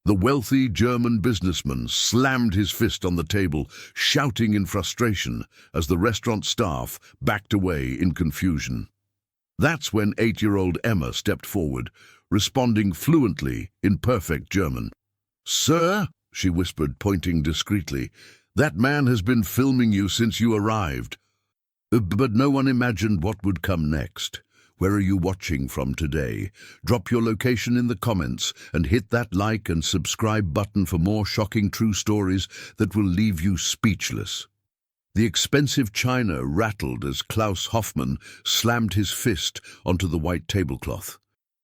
The wealthy German businessman slammed his fist on the table, shouting in frustration as the restaurant staff backed away in confusion. That's when 8-year-old Emma stepped forward, responding fluently in perfect German. "Sir," she whispered, pointing discreetly, "that man has been filming you since you arrived." But no one imagined what would come next. Where are you watching from today? Drop your location in the comments and hit that like and subscribe button for more shocking true stories that will leave you speechless. The expensive china rattled as Klaus Hoffmann slammed his fist onto the white tablecloth.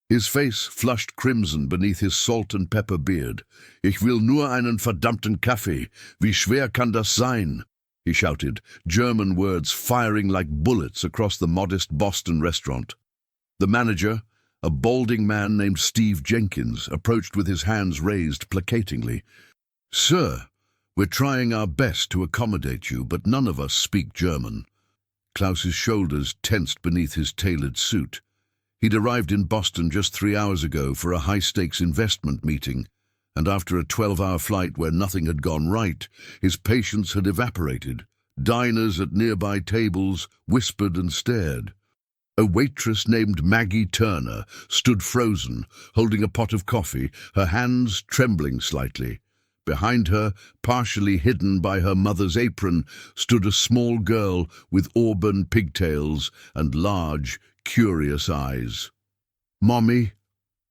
His face flushed crimson beneath his salt and pepper beard. "Ich will nur einen verdammten Kaffee. Wie schwer kann das sein?" he shouted, German words firing like bullets across the modest Boston restaurant. The manager, a balding man named Steve Jenkins, approached with his hands raised placatingly. "Sir, we're trying our best to accommodate you, but none of us speak German." Klaus's shoulders tensed beneath his tailored suit. He'd arrived in Boston just 3 hours ago for a high-stakes investment meeting, and after a 12-hour flight where nothing had gone right, his patience had evaporated. Diners at nearby tables whispered and stared. A waitress named Maggie Turner stood frozen, holding a pot of coffee, her hands trembling slightly. Behind her, partially hidden by her mother's apron, stood a small girl with auburn pigtails and large, curious eyes. "Mommy,"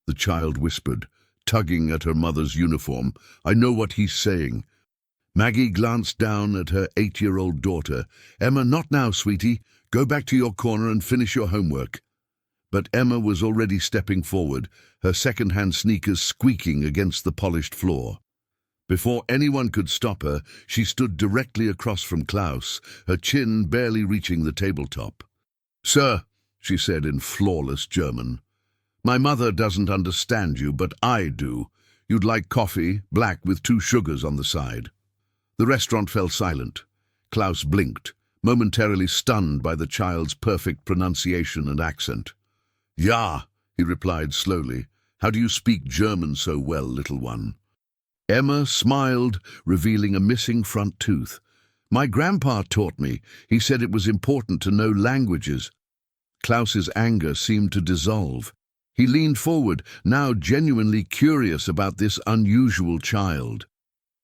the child whispered, tugging at her mother's uniform. "I know what he's saying." Maggie glanced down at her 8-year-old daughter. "Emma, not now, sweetie. Go back to your corner and finish your homework." But Emma was already stepping forward, her second-hand sneakers squeaking against the polished floor. Before anyone could stop her, she stood directly across from Klaus, her chin barely reaching the tabletop. "Sir," she said in flawless German, "my mother doesn't understand you, but I do. You'd like coffee, black with 2 sugars on the side." The restaurant fell silent. Klaus blinked, momentarily stunned by the child's perfect pronunciation and accent. "Ja," he replied slowly. "How do you speak German so well, little one?" Emma smiled, revealing a missing front tooth. "My grandpa taught me. He said it was important to know languages." Klaus's anger seemed to dissolve. He leaned forward, now genuinely curious about this unusual child.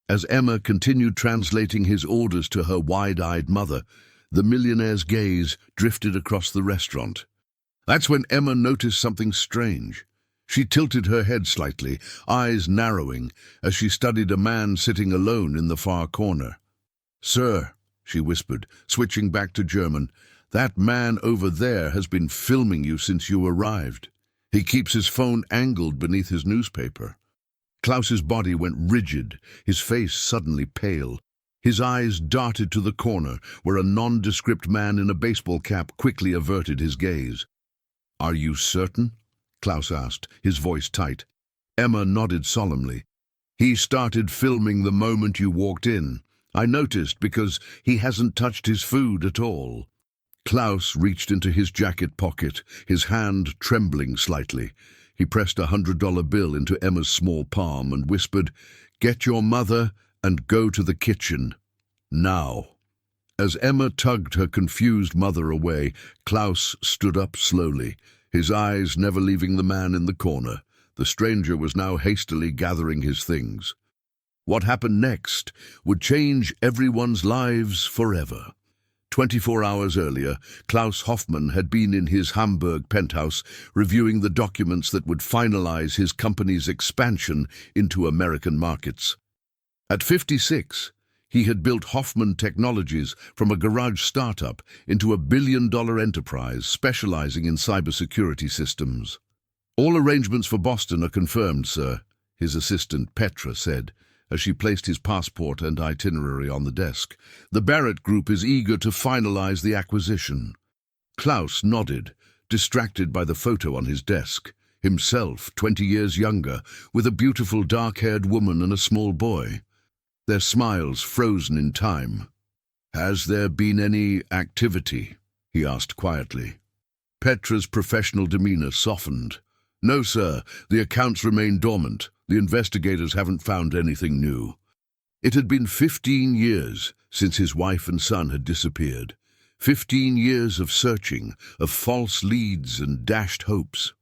As Emma continued translating his orders to her wide-eyed mother, the millionaire's gaze drifted across the restaurant. That's when Emma noticed something strange. She tilted her head slightly, eyes narrowing, as she studied a man sitting alone in the far corner. "Sir," she whispered, switching back to German, "that man over there has been filming you since you arrived. He keeps his phone angled beneath his newspaper." Klaus's body went rigid, his face suddenly pale. His eyes darted to the corner, where a nondescript man in a baseball cap quickly averted his gaze. "Are you certain?" Klaus asked, his voice tight. Emma nodded solemnly. "He started filming the moment you walked in. I noticed because he hasn't touched his food at all." Klaus reached into his jacket pocket, his hand trembling slightly. He pressed a $100 bill into Emma's small palm and whispered, "Get your mother and go to the kitchen. Now." As Emma tugged her confused mother away, Klaus stood up slowly, his eyes never leaving the man in the corner. The stranger was now hastily gathering his things. What happened next would change everyone's lives forever. 24 hours earlier, Klaus Hoffmann had been in his Hamburg penthouse reviewing the documents that would finalize his company's expansion into American markets. At 56, he had built Hoffmann Technologies from a garage startup into a billion-dollar enterprise specializing in cybersecurity systems. "All arrangements for Boston are confirmed, sir," his assistant Petra said, as she placed his passport and itinerary on the desk. "The Barrett Group is eager to finalize the acquisition." Klaus nodded, distracted by the photo on his desk. Himself, 20 years younger, with a beautiful dark-haired woman and a small boy. Their smiles frozen in time. "Has there been any activity?" he asked quietly. Petra's professional demeanor softened. "No, sir. The accounts remain dormant. The investigators haven't found anything new. It had been 15 years since his wife and son had disappeared. 15 years of searching, of false leads and dashed hopes.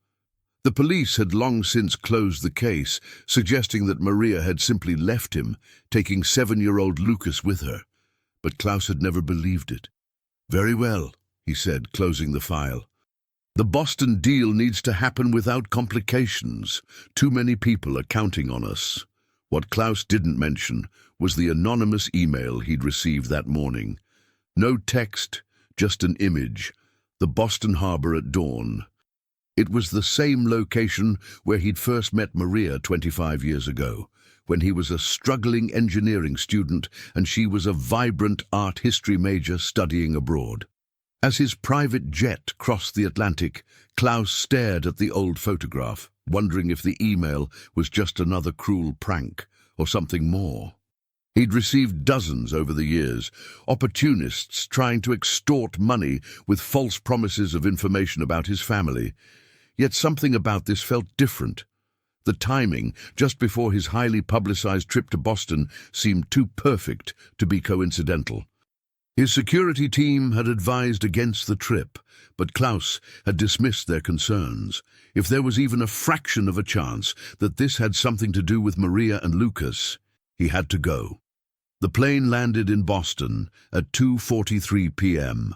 The police had long since closed the case, suggesting that Maria had simply left him, taking 7-year-old Lucas with her. But Klaus had never believed it. "Very well," he said, closing the file. "The Boston deal needs to happen without complications. Too many people are counting on us." What Klaus didn't mention was the anonymous email he'd received that morning. No text, just an image. The Boston harbor at dawn. It was the same location where he'd first met Maria 25 years ago, when he was a struggling engineering student and she was a vibrant art history major studying abroad. As his private jet crossed the Atlantic, Klaus stared at the old photograph, wondering if the email was just another cruel prank or something more. He'd received dozens over the years, opportunists trying to extort money with false promises of information about his family. Yet something about this felt different. The timing, just before his highly publicized trip to Boston, seemed too perfect to be coincidental. His security team had advised against the trip, but Klaus had dismissed their concerns. If there was even a fraction of a chance that this had something to do with Maria and Lucas, he had to go. The plane landed in Boston at 2:43 p.m.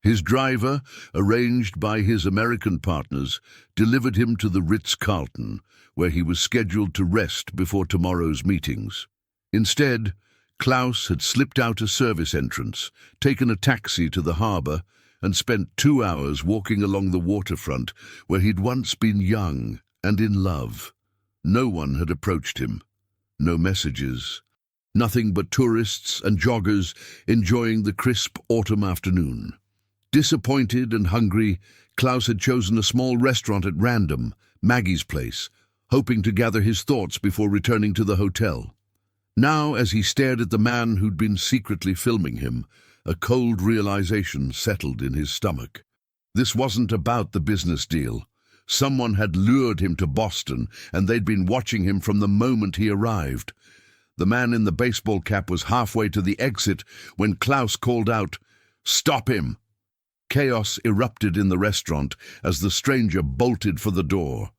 His driver, arranged by his American partners, delivered him to the Ritz-Carlton, where he was scheduled to rest before tomorrow's meetings. Instead, Klaus had slipped out a service entrance, taken a taxi to the harbor, and spent 2 hours walking along the waterfront where he'd once been young and in love. No one had approached him. No messages. Nothing but tourists and joggers enjoying the crisp autumn afternoon. Disappointed and hungry, Klaus had chosen a small restaurant at random, Maggie's Place, hoping to gather his thoughts before returning to the hotel. Now, as he stared at the man who'd been secretly filming him, a cold realization settled in his stomach. This wasn't about the business deal. Someone had lured him to Boston, and they'd been watching him from the moment he arrived. The man in the baseball cap was halfway to the exit when Klaus called out, "Stop him!" Chaos erupted in the restaurant as the stranger bolted for the door.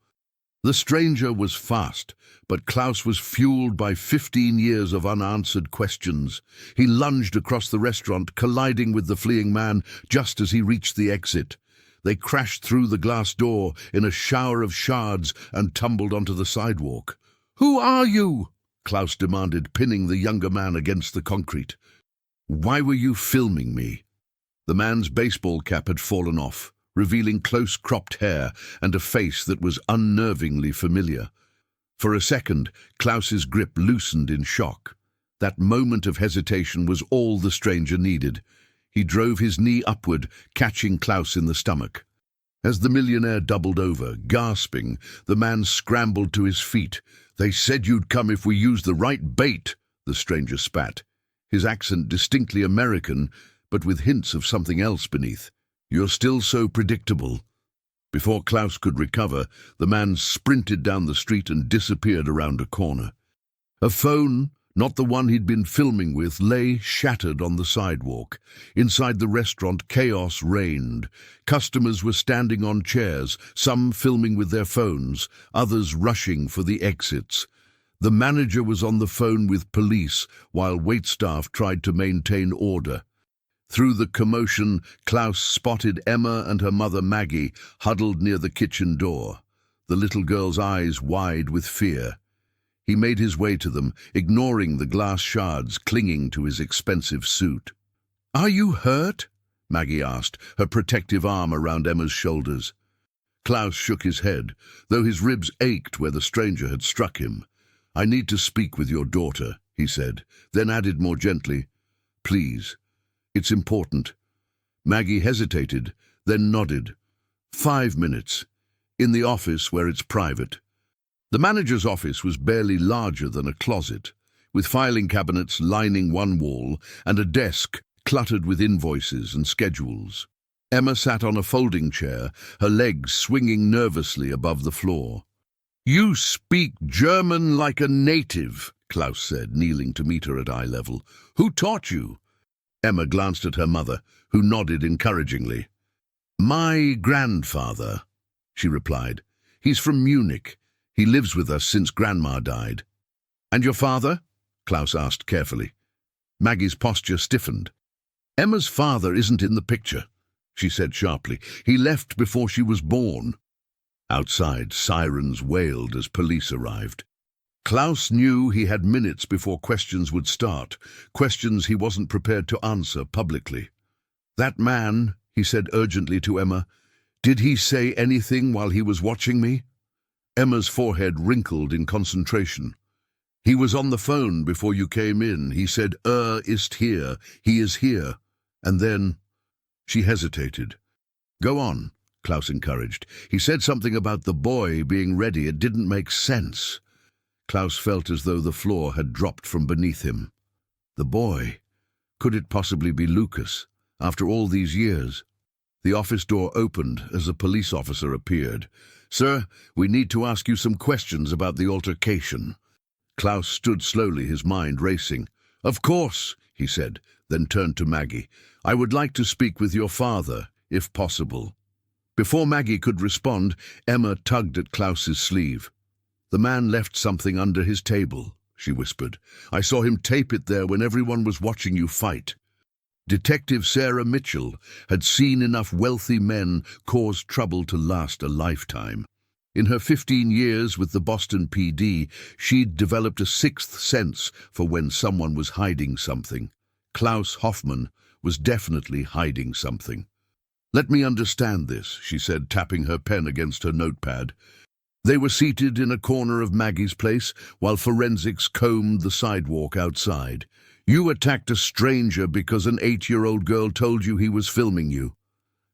The stranger was fast, but Klaus was fueled by 15 years of unanswered questions. He lunged across the restaurant, colliding with the fleeing man just as he reached the exit. They crashed through the glass door in a shower of shards and tumbled onto the sidewalk. "Who are you?" Klaus demanded, pinning the younger man against the concrete. "Why were you filming me?" The man's baseball cap had fallen off, revealing close-cropped hair and a face that was unnervingly familiar. For a second, Klaus's grip loosened in shock. That moment of hesitation was all the stranger needed. He drove his knee upward, catching Klaus in the stomach. As the millionaire doubled over, gasping, the man scrambled to his feet. "They said you'd come if we used the right bait," the stranger spat, his accent distinctly American, but with hints of something else beneath. "You're still so predictable." Before Klaus could recover, the man sprinted down the street and disappeared around a corner. A phone, not the one he'd been filming with, lay shattered on the sidewalk. Inside the restaurant, chaos reigned. Customers were standing on chairs, some filming with their phones, others rushing for the exits. The manager was on the phone with police, while waitstaff tried to maintain order. Through the commotion, Klaus spotted Emma and her mother Maggie huddled near the kitchen door, the little girl's eyes wide with fear. He made his way to them, ignoring the glass shards clinging to his expensive suit. "Are you hurt?" Maggie asked, her protective arm around Emma's shoulders. Klaus shook his head, though his ribs ached where the stranger had struck him. "I need to speak with your daughter," he said, then added more gently, "Please. It's important." Maggie hesitated, then nodded. 5 minutes. In the office where it's private. The manager's office was barely larger than a closet, with filing cabinets lining one wall and a desk cluttered with invoices and schedules. Emma sat on a folding chair, her legs swinging nervously above the floor. You speak German like a native, Klaus said, kneeling to meet her at eye level. Who taught you? Emma glanced at her mother, who nodded encouragingly. My grandfather, she replied. He's from Munich. He lives with us since Grandma died. And your father? Klaus asked carefully. Maggie's posture stiffened. Emma's father isn't in the picture, she said sharply. He left before she was born. Outside, sirens wailed as police arrived. Klaus knew he had minutes before questions would start, questions he wasn't prepared to answer publicly. That man, he said urgently to Emma, did he say anything while he was watching me? Emma's forehead wrinkled in concentration. He was on the phone before you came in. He said, ist hier. He is here. And then she hesitated. Go on, Klaus encouraged. He said something about the boy being ready. It didn't make sense. Klaus felt as though the floor had dropped from beneath him. The boy? Could it possibly be Lucas, after all these years? The office door opened as a police officer appeared. Sir, we need to ask you some questions about the altercation. Klaus stood slowly, his mind racing. Of course, he said, then turned to Maggie. I would like to speak with your father, if possible. Before Maggie could respond, Emma tugged at Klaus's sleeve. The man left something under his table, she whispered. I saw him tape it there when everyone was watching you fight. Detective Sarah Mitchell had seen enough wealthy men cause trouble to last a lifetime. In her 15 years with the Boston PD, she'd developed a sixth sense for when someone was hiding something. Klaus Hoffmann was definitely hiding something. Let me understand this, she said, tapping her pen against her notepad. They were seated in a corner of Maggie's place while forensics combed the sidewalk outside. You attacked a stranger because an 8-year-old girl told you he was filming you.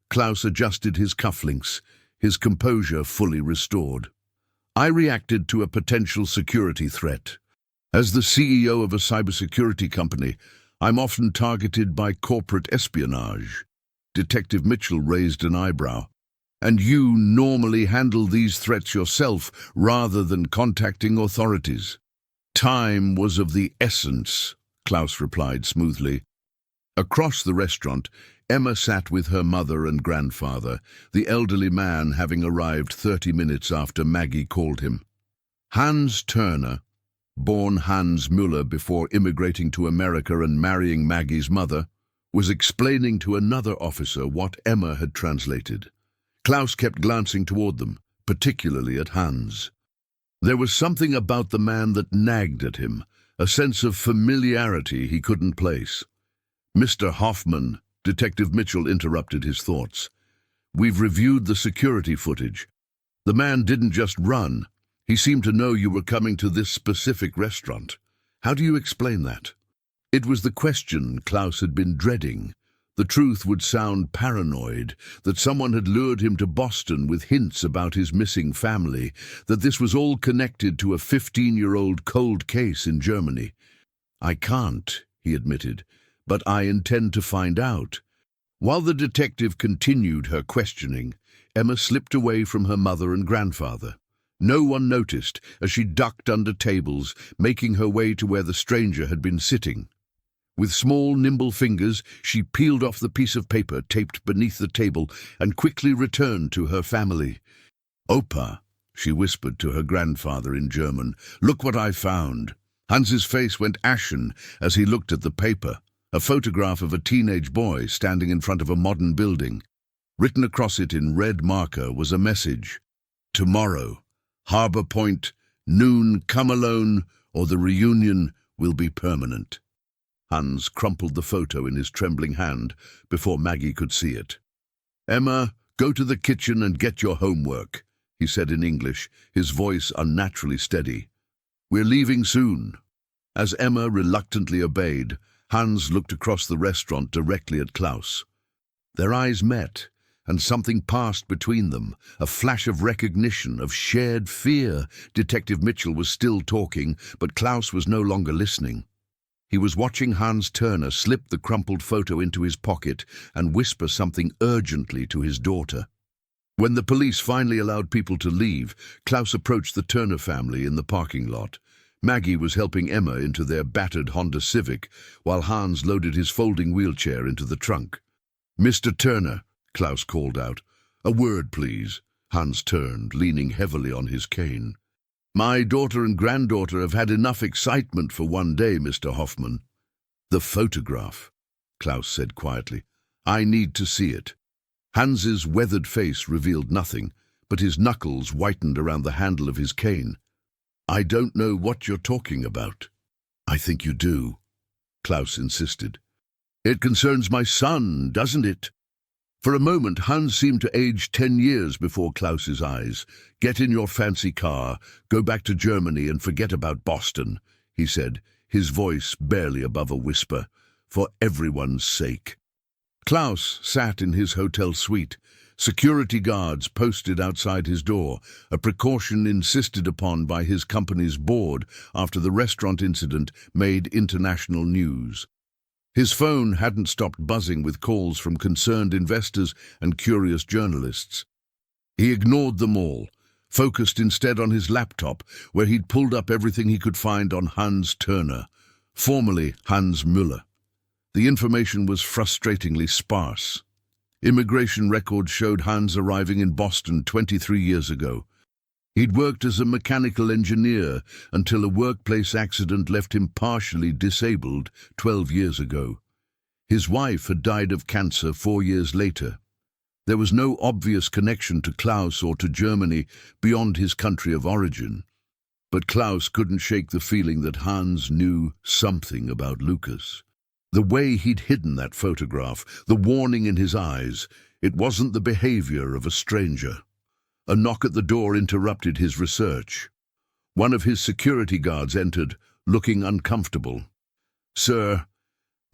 Klaus adjusted his cufflinks, his composure fully restored. I reacted to a potential security threat. As the CEO of a cybersecurity company, I'm often targeted by corporate espionage. Detective Mitchell raised an eyebrow. And you normally handle these threats yourself rather than contacting authorities. Time was of the essence, Klaus replied smoothly. Across the restaurant, Emma sat with her mother and grandfather, the elderly man having arrived 30 minutes after Maggie called him. Hans Turner, born Hans Müller before immigrating to America and marrying Maggie's mother, was explaining to another officer what Emma had translated. Klaus kept glancing toward them, particularly at Hans. There was something about the man that nagged at him, a sense of familiarity he couldn't place. Mr. Hoffman, Detective Mitchell interrupted his thoughts. We've reviewed the security footage. The man didn't just run. He seemed to know you were coming to this specific restaurant. How do you explain that? It was the question Klaus had been dreading. The truth would sound paranoid, that someone had lured him to Boston with hints about his missing family, that this was all connected to a 15-year-old cold case in Germany. I can't, he admitted, but I intend to find out. While the detective continued her questioning, Emma slipped away from her mother and grandfather. No one noticed as she ducked under tables, making her way to where the stranger had been sitting. With small, nimble fingers, she peeled off the piece of paper taped beneath the table and quickly returned to her family. Opa, she whispered to her grandfather in German, look what I found. Hans's face went ashen as he looked at the paper, a photograph of a teenage boy standing in front of a modern building. Written across it in red marker was a message. Tomorrow, Harbor Point, noon, come alone, or the reunion will be permanent. Hans crumpled the photo in his trembling hand before Maggie could see it. Emma, go to the kitchen and get your homework, he said in English, his voice unnaturally steady. We're leaving soon. As Emma reluctantly obeyed, Hans looked across the restaurant directly at Klaus. Their eyes met, and something passed between them, a flash of recognition, of shared fear. Detective Mitchell was still talking, but Klaus was no longer listening. He was watching Hans Turner slip the crumpled photo into his pocket and whisper something urgently to his daughter. When the police finally allowed people to leave, Klaus approached the Turner family in the parking lot. Maggie was helping Emma into their battered Honda Civic, while Hans loaded his folding wheelchair into the trunk. "Mr. Turner," Klaus called out. "A word, please." Hans turned, leaning heavily on his cane. "My daughter and granddaughter have had enough excitement for one day, Mr. Hoffman." "The photograph," Klaus said quietly. "I need to see it." Hans's weathered face revealed nothing, but his knuckles whitened around the handle of his cane. "I don't know what you're talking about." "I think you do," Klaus insisted. "It concerns my son, doesn't it?" For a moment, Hans seemed to age 10 years before Klaus's eyes. "Get in your fancy car, go back to Germany and forget about Boston," he said, his voice barely above a whisper. "For everyone's sake." Klaus sat in his hotel suite, security guards posted outside his door, a precaution insisted upon by his company's board after the restaurant incident made international news. His phone hadn't stopped buzzing with calls from concerned investors and curious journalists. He ignored them all, focused instead on his laptop, where he'd pulled up everything he could find on Hans Turner, formerly Hans Müller. The information was frustratingly sparse. Immigration records showed Hans arriving in Boston 23 years ago. He'd worked as a mechanical engineer until a workplace accident left him partially disabled 12 years ago. His wife had died of cancer 4 years later. There was no obvious connection to Klaus or to Germany beyond his country of origin. But Klaus couldn't shake the feeling that Hans knew something about Lucas. The way he'd hidden that photograph, the warning in his eyes, it wasn't the behavior of a stranger. A knock at the door interrupted his research. One of his security guards entered, looking uncomfortable. "Sir,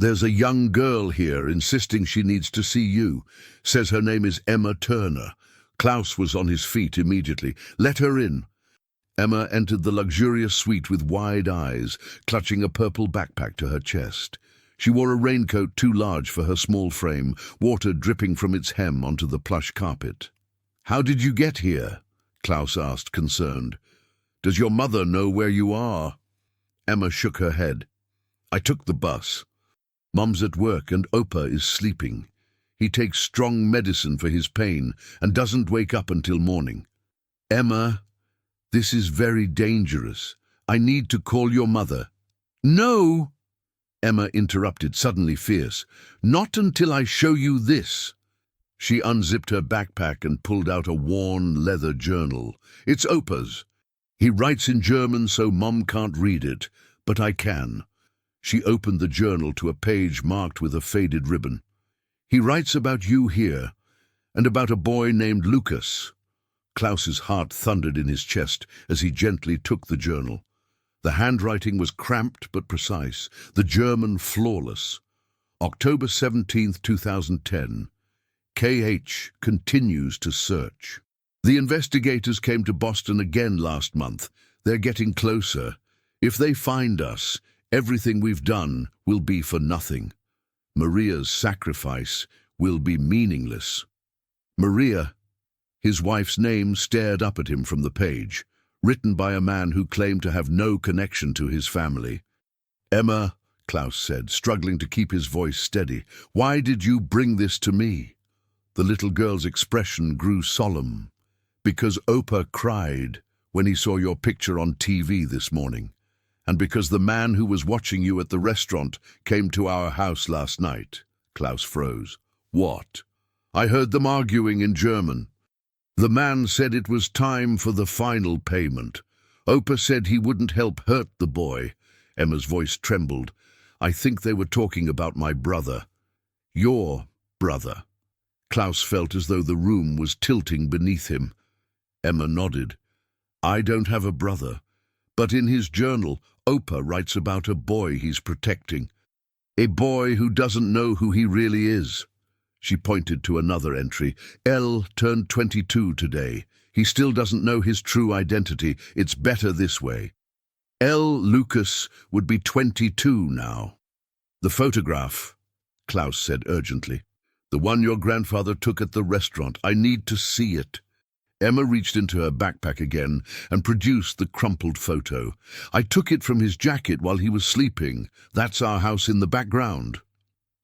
there's a young girl here insisting she needs to see you. Says her name is Emma Turner." Klaus was on his feet immediately. "Let her in." Emma entered the luxurious suite with wide eyes, clutching a purple backpack to her chest. She wore a raincoat too large for her small frame, water dripping from its hem onto the plush carpet. "How did you get here?" Klaus asked, concerned. "Does your mother know where you are?" Emma shook her head. "I took the bus. Mum's at work and Opa is sleeping. He takes strong medicine for his pain and doesn't wake up until morning." "Emma, this is very dangerous. I need to call your mother." "No!" Emma interrupted, suddenly fierce. "Not until I show you this." She unzipped her backpack and pulled out a worn leather journal. "It's Opa's. He writes in German so Mum can't read it, but I can." She opened the journal to a page marked with a faded ribbon. "He writes about you here, and about a boy named Lucas." Klaus's heart thundered in his chest as he gently took the journal. The handwriting was cramped but precise, the German flawless. October 17th, 2010. KH continues to search. The investigators came to Boston again last month. They're getting closer. If they find us, everything we've done will be for nothing. Maria's sacrifice will be meaningless. Maria, his wife's name stared up at him from the page, written by a man who claimed to have no connection to his family. "Emma," Klaus said, struggling to keep his voice steady, "why did you bring this to me?" The little girl's expression grew solemn. "Because Opa cried when he saw your picture on TV this morning, and because the man who was watching you at the restaurant came to our house last night." Klaus froze. "What?" "I heard them arguing in German. The man said it was time for the final payment. Opa said he wouldn't help hurt the boy." Emma's voice trembled. "I think they were talking about my brother." "Your brother." Klaus felt as though the room was tilting beneath him. Emma nodded. "I don't have a brother, but in his journal, Opa writes about a boy he's protecting. A boy who doesn't know who he really is." She pointed to another entry. "L turned 22 today. He still doesn't know his true identity. It's better this way." L. Lucas would be 22 now. "The photograph," Klaus said urgently. The one your grandfather took at the restaurant. I need to see it. Emma reached into her backpack again and produced the crumpled photo. I took it from his jacket while he was sleeping. That's our house in the background.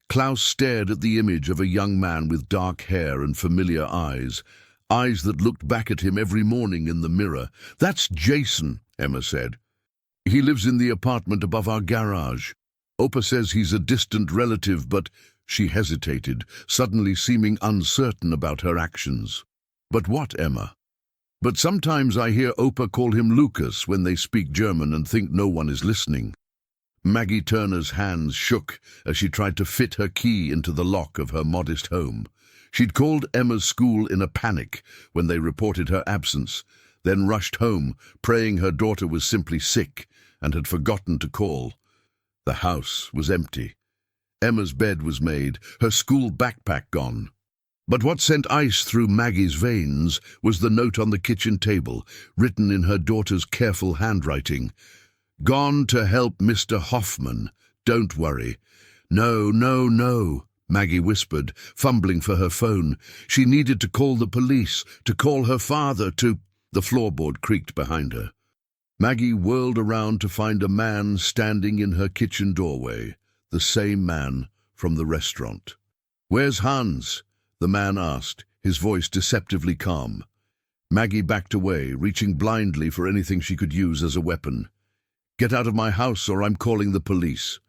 Klaus stared at the image of a young man with dark hair and familiar eyes, eyes that looked back at him every morning in the mirror. That's Jason, Emma said. He lives in the apartment above our garage. Opa says he's a distant relative, but she hesitated, suddenly seeming uncertain about her actions. But what, Emma? But sometimes I hear Opa call him Lucas when they speak German and think no one is listening. Maggie Turner's hands shook as she tried to fit her key into the lock of her modest home. She'd called Emma's school in a panic when they reported her absence, then rushed home, praying her daughter was simply sick and had forgotten to call. The house was empty. Emma's bed was made, her school backpack gone. But what sent ice through Maggie's veins was the note on the kitchen table, written in her daughter's careful handwriting. Gone to help Mr. Hoffman. Don't worry. No, no, no, Maggie whispered, fumbling for her phone. She needed to call the police, to call her father, to... The floorboard creaked behind her. Maggie whirled around to find a man standing in her kitchen doorway, the same man from the restaurant. Where's Hans? The man asked, his voice deceptively calm. Maggie backed away, reaching blindly for anything she could use as a weapon. Get out of my house or I'm calling the police.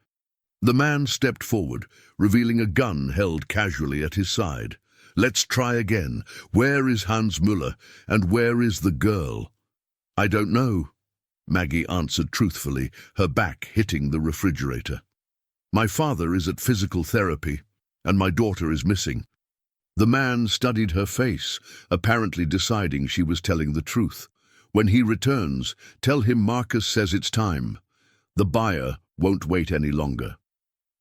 The man stepped forward, revealing a gun held casually at his side. Let's try again. Where is Hans Müller, and where is the girl? I don't know, Maggie answered truthfully, her back hitting the refrigerator. My father is at physical therapy, and my daughter is missing. The man studied her face, apparently deciding she was telling the truth. When he returns, tell him Marcus says it's time. The buyer won't wait any longer.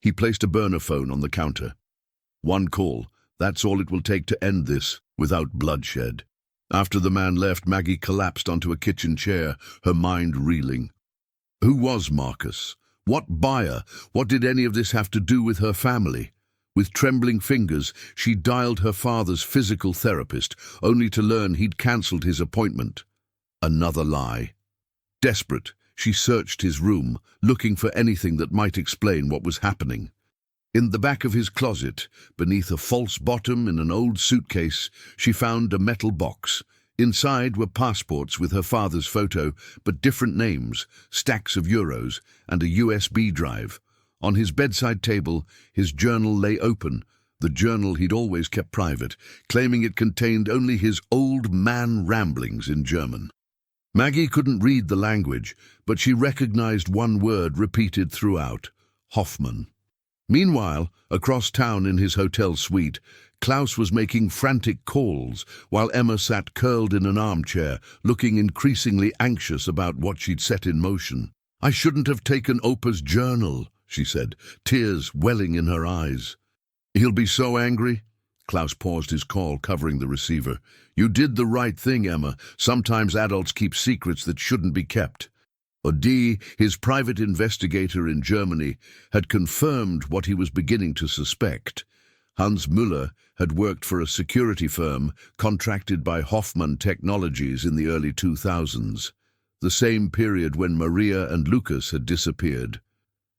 He placed a burner phone on the counter. One call, that's all it will take to end this, without bloodshed. After the man left, Maggie collapsed onto a kitchen chair, her mind reeling. Who was Marcus? What buyer? What did any of this have to do with her family? With trembling fingers, she dialed her father's physical therapist, only to learn he'd cancelled his appointment. Another lie. Desperate, she searched his room, looking for anything that might explain what was happening. In the back of his closet, beneath a false bottom in an old suitcase, she found a metal box. Inside were passports with her father's photo, but different names, stacks of euros, and a USB drive. On his bedside table, his journal lay open, the journal he'd always kept private, claiming it contained only his old man ramblings in German. Maggie couldn't read the language, but she recognized one word repeated throughout: Hoffman. Meanwhile, across town in his hotel suite, Klaus was making frantic calls, while Emma sat curled in an armchair, looking increasingly anxious about what she'd set in motion. I shouldn't have taken Opa's journal, she said, tears welling in her eyes. He'll be so angry. Klaus paused his call, covering the receiver. You did the right thing, Emma. Sometimes adults keep secrets that shouldn't be kept. Odi, his private investigator in Germany, had confirmed what he was beginning to suspect. Hans Müller had worked for a security firm contracted by Hoffman Technologies in the early 2000s, the same period when Maria and Lucas had disappeared.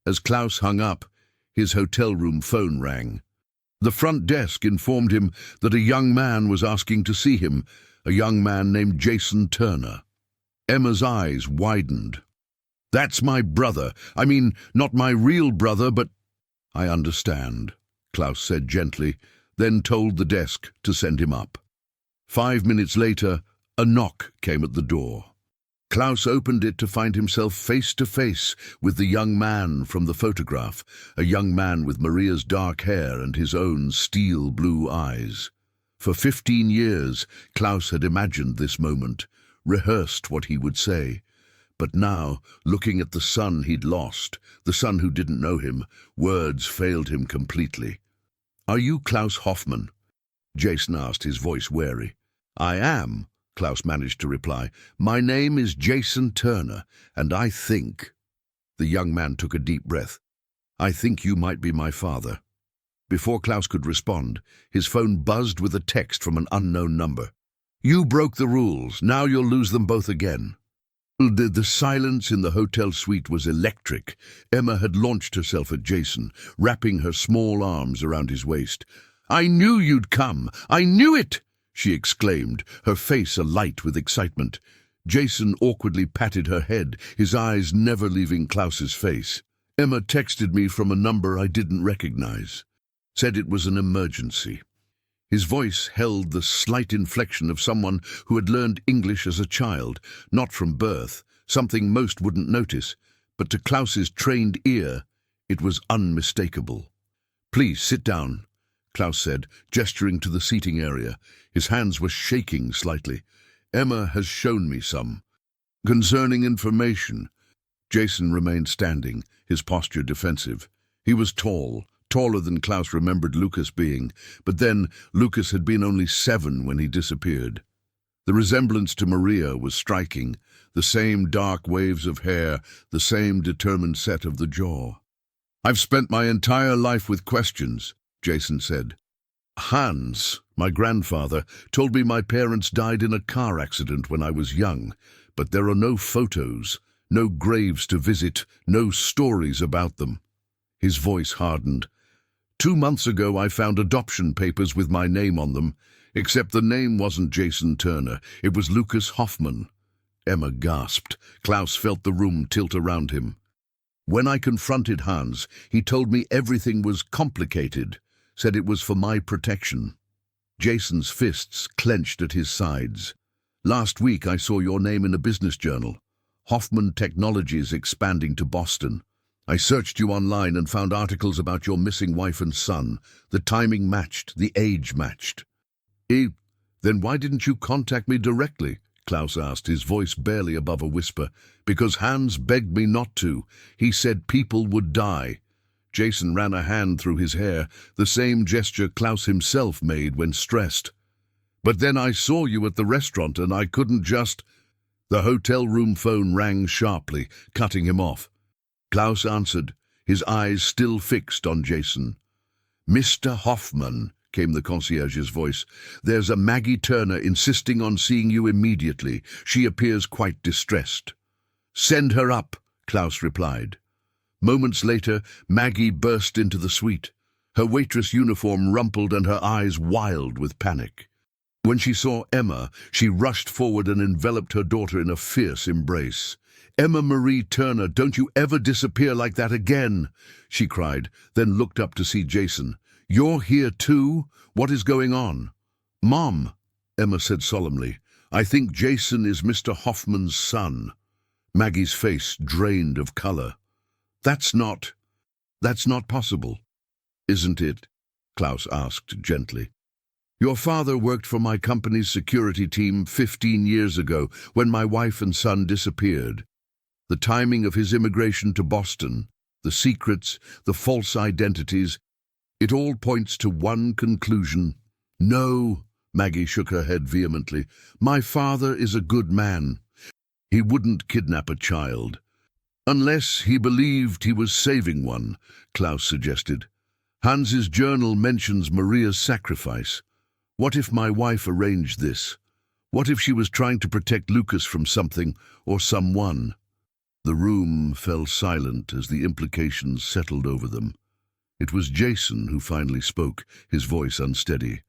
As Klaus hung up, his hotel room phone rang. The front desk informed him that a young man was asking to see him, a young man named Jason Turner. Emma's eyes widened. That's my brother. I mean, not my real brother, but... I understand, Klaus said gently, then told the desk to send him up. 5 minutes later, a knock came at the door. Klaus opened it to find himself face to face with the young man from the photograph, a young man with Maria's dark hair and his own steel blue eyes. For 15 years, Klaus had imagined this moment, rehearsed what he would say. But now, looking at the son he'd lost, the son who didn't know him, words failed him completely. Are you Klaus Hoffman? Jason asked, his voice wary. I am, Klaus managed to reply. My name is Jason Turner, and I think... The young man took a deep breath. I think you might be my father. Before Klaus could respond, his phone buzzed with a text from an unknown number. "You broke the rules. Now you'll lose them both again." The silence in the hotel suite was electric. Emma had launched herself at Jason, wrapping her small arms around his waist. "I knew you'd come! I knew it!" she exclaimed, her face alight with excitement. Jason awkwardly patted her head, his eyes never leaving Klaus's face. "Emma texted me from a number I didn't recognize. Said it was an emergency." His voice held the slight inflection of someone who had learned English as a child, not from birth, something most wouldn't notice, but to Klaus's trained ear, it was unmistakable. "Please sit down," Klaus said, gesturing to the seating area. His hands were shaking slightly. "Emma has shown me some concerning information." Jason remained standing, his posture defensive. He was tall, taller than Klaus remembered Lucas being, but then Lucas had been only 7 when he disappeared. The resemblance to Maria was striking, the same dark waves of hair, the same determined set of the jaw. "I've spent my entire life with questions," Jason said. "Hans, my grandfather, told me my parents died in a car accident when I was young, but there are no photos, no graves to visit, no stories about them." His voice hardened. 2 months ago I found adoption papers with my name on them, except the name wasn't Jason Turner, it was Lucas Hoffman." Emma gasped. Klaus felt the room tilt around him. "When I confronted Hans, he told me everything was complicated, said it was for my protection." Jason's fists clenched at his sides. "Last week I saw your name in a business journal. Hoffman Technologies expanding to Boston. I searched you online and found articles about your missing wife and son. The timing matched, the age matched." Then why didn't you contact me directly?" Klaus asked, his voice barely above a whisper. "Because Hans begged me not to. He said people would die." Jason ran a hand through his hair, the same gesture Klaus himself made when stressed. "But then I saw you at the restaurant and I couldn't just—" The hotel room phone rang sharply, cutting him off. Klaus answered, his eyes still fixed on Jason. "Mr. Hoffman," came the concierge's voice, "there's a Maggie Turner insisting on seeing you immediately. She appears quite distressed." "Send her up," Klaus replied. Moments later, Maggie burst into the suite. Her waitress uniform rumpled and her eyes wild with panic. When she saw Emma, she rushed forward and enveloped her daughter in a fierce embrace. "Emma Marie Turner, don't you ever disappear like that again," she cried, then looked up to see Jason. "You're here too? What is going on?" "Mom," Emma said solemnly, "I think Jason is Mr. Hoffman's son." Maggie's face drained of color. That's not possible." "Isn't it?" Klaus asked gently. "Your father worked for my company's security team 15 years ago when my wife and son disappeared. The timing of his immigration to Boston, the secrets, the false identities, it all points to one conclusion." "No," Maggie shook her head vehemently. "My father is a good man. He wouldn't kidnap a child." "Unless he believed he was saving one," Klaus suggested. "Hans's journal mentions Maria's sacrifice. What if my wife arranged this? What if she was trying to protect Lucas from something or someone?" The room fell silent as the implications settled over them. It was Jason who finally spoke, his voice unsteady.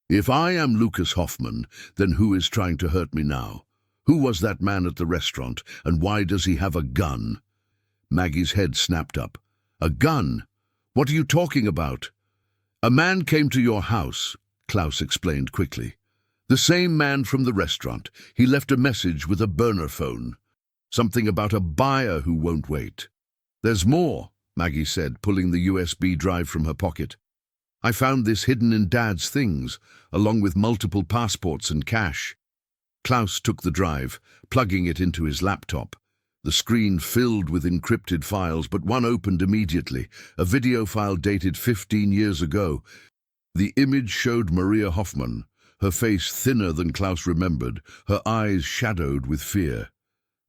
"If I am Lucas Hoffman, then who is trying to hurt me now? Who was that man at the restaurant, and why does he have a gun?" Maggie's head snapped up. "A gun? What are you talking about?" "A man came to your house," Klaus explained quickly. "The same man from the restaurant. He left a message with a burner phone. Something about a buyer who won't wait." "There's more," Maggie said, pulling the USB drive from her pocket. "I found this hidden in Dad's things, along with multiple passports and cash." Klaus took the drive, plugging it into his laptop. The screen filled with encrypted files, but one opened immediately, a video file dated 15 years ago. The image showed Maria Hoffman, her face thinner than Klaus remembered, her eyes shadowed with fear.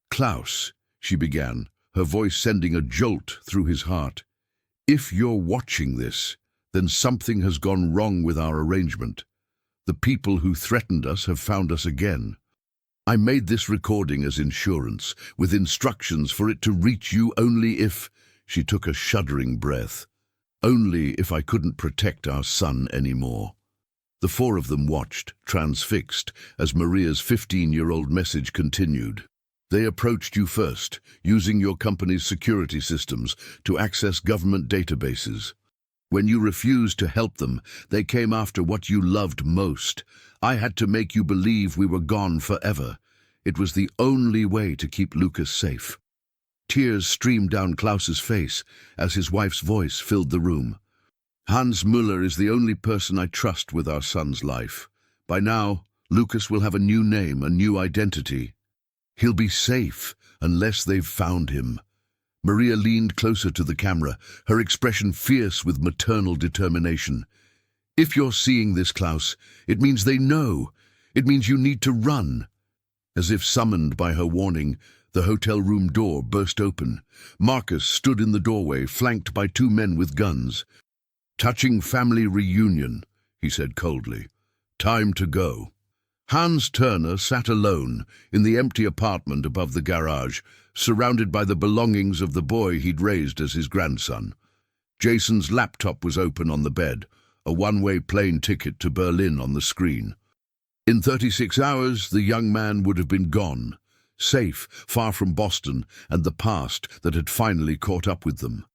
"Klaus," she began, her voice sending a jolt through his heart. "If you're watching this, Then something has gone wrong with our arrangement. The people who threatened us have found us again. I made this recording as insurance, with instructions for it to reach you only if—" She took a shuddering breath. "Only if I couldn't protect our son anymore." The four of them watched, transfixed, as Maria's 15-year-old message continued. "They approached you first, using your company's security systems to access government databases. When you refused to help them, they came after what you loved most. I had to make you believe we were gone forever. It was the only way to keep Lucas safe." Tears streamed down Klaus's face as his wife's voice filled the room. "Hans Müller is the only person I trust with our son's life. By now, Lucas will have a new name, a new identity. He'll be safe unless they've found him." Maria leaned closer to the camera, her expression fierce with maternal determination. "If you're seeing this, Klaus, it means they know. It means you need to run." As if summoned by her warning, the hotel room door burst open. Marcus stood in the doorway, flanked by two men with guns. "Touching family reunion," he said coldly. "Time to go." Hans Turner sat alone in the empty apartment above the garage, surrounded by the belongings of the boy he'd raised as his grandson. Jason's laptop was open on the bed, a one-way plane ticket to Berlin on the screen. In 36 hours, the young man would have been gone, safe, far from Boston and the past that had finally caught up with them.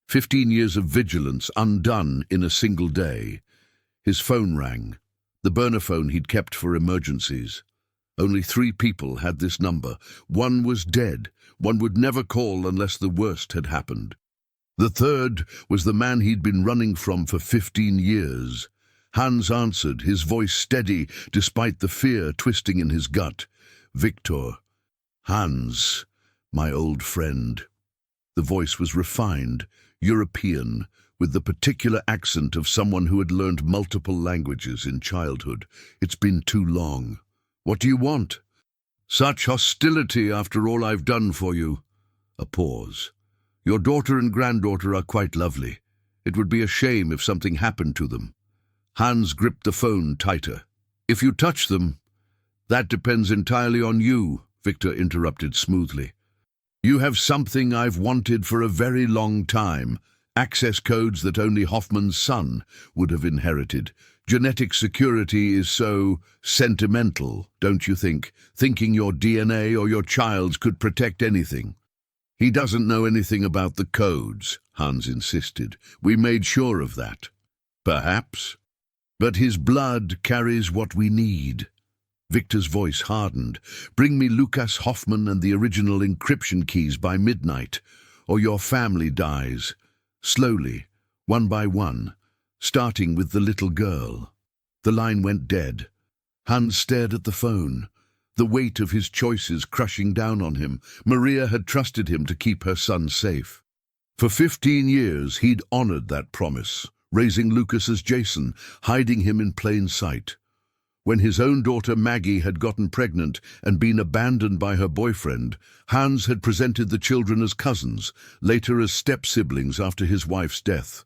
15 years of vigilance undone in a single day. His phone rang, the burner phone he'd kept for emergencies. Only 3 people had this number. One was dead. One would never call unless the worst had happened. The third was the man he'd been running from for 15 years. Hans answered, his voice steady despite the fear twisting in his gut. "Victor." "Hans, my old friend." The voice was refined, European, with the particular accent of someone who had learned multiple languages in childhood. "It's been too long. What do you want?" "Such hostility after all I've done for you." A pause. "Your daughter and granddaughter are quite lovely. It would be a shame if something happened to them." Hans gripped the phone tighter. "If you touch them—" "That depends entirely on you," Victor interrupted smoothly. "You have something I've wanted for a very long time. Access codes that only Hoffman's son would have inherited. Genetic security is so sentimental, don't you think? Thinking your DNA or your child's could protect anything." "He doesn't know anything about the codes," Hans insisted. "We made sure of that." "Perhaps. But his blood carries what we need." Victor's voice hardened. "Bring me Lucas Hoffman and the original encryption keys by midnight, or your family dies. Slowly, one by one, starting with the little girl." The line went dead. Hans stared at the phone, the weight of his choices crushing down on him. Maria had trusted him to keep her son safe. For 15 years he'd honored that promise, raising Lucas as Jason, hiding him in plain sight. When his own daughter Maggie had gotten pregnant and been abandoned by her boyfriend, Hans had presented the children as cousins, later as step-siblings after his wife's death.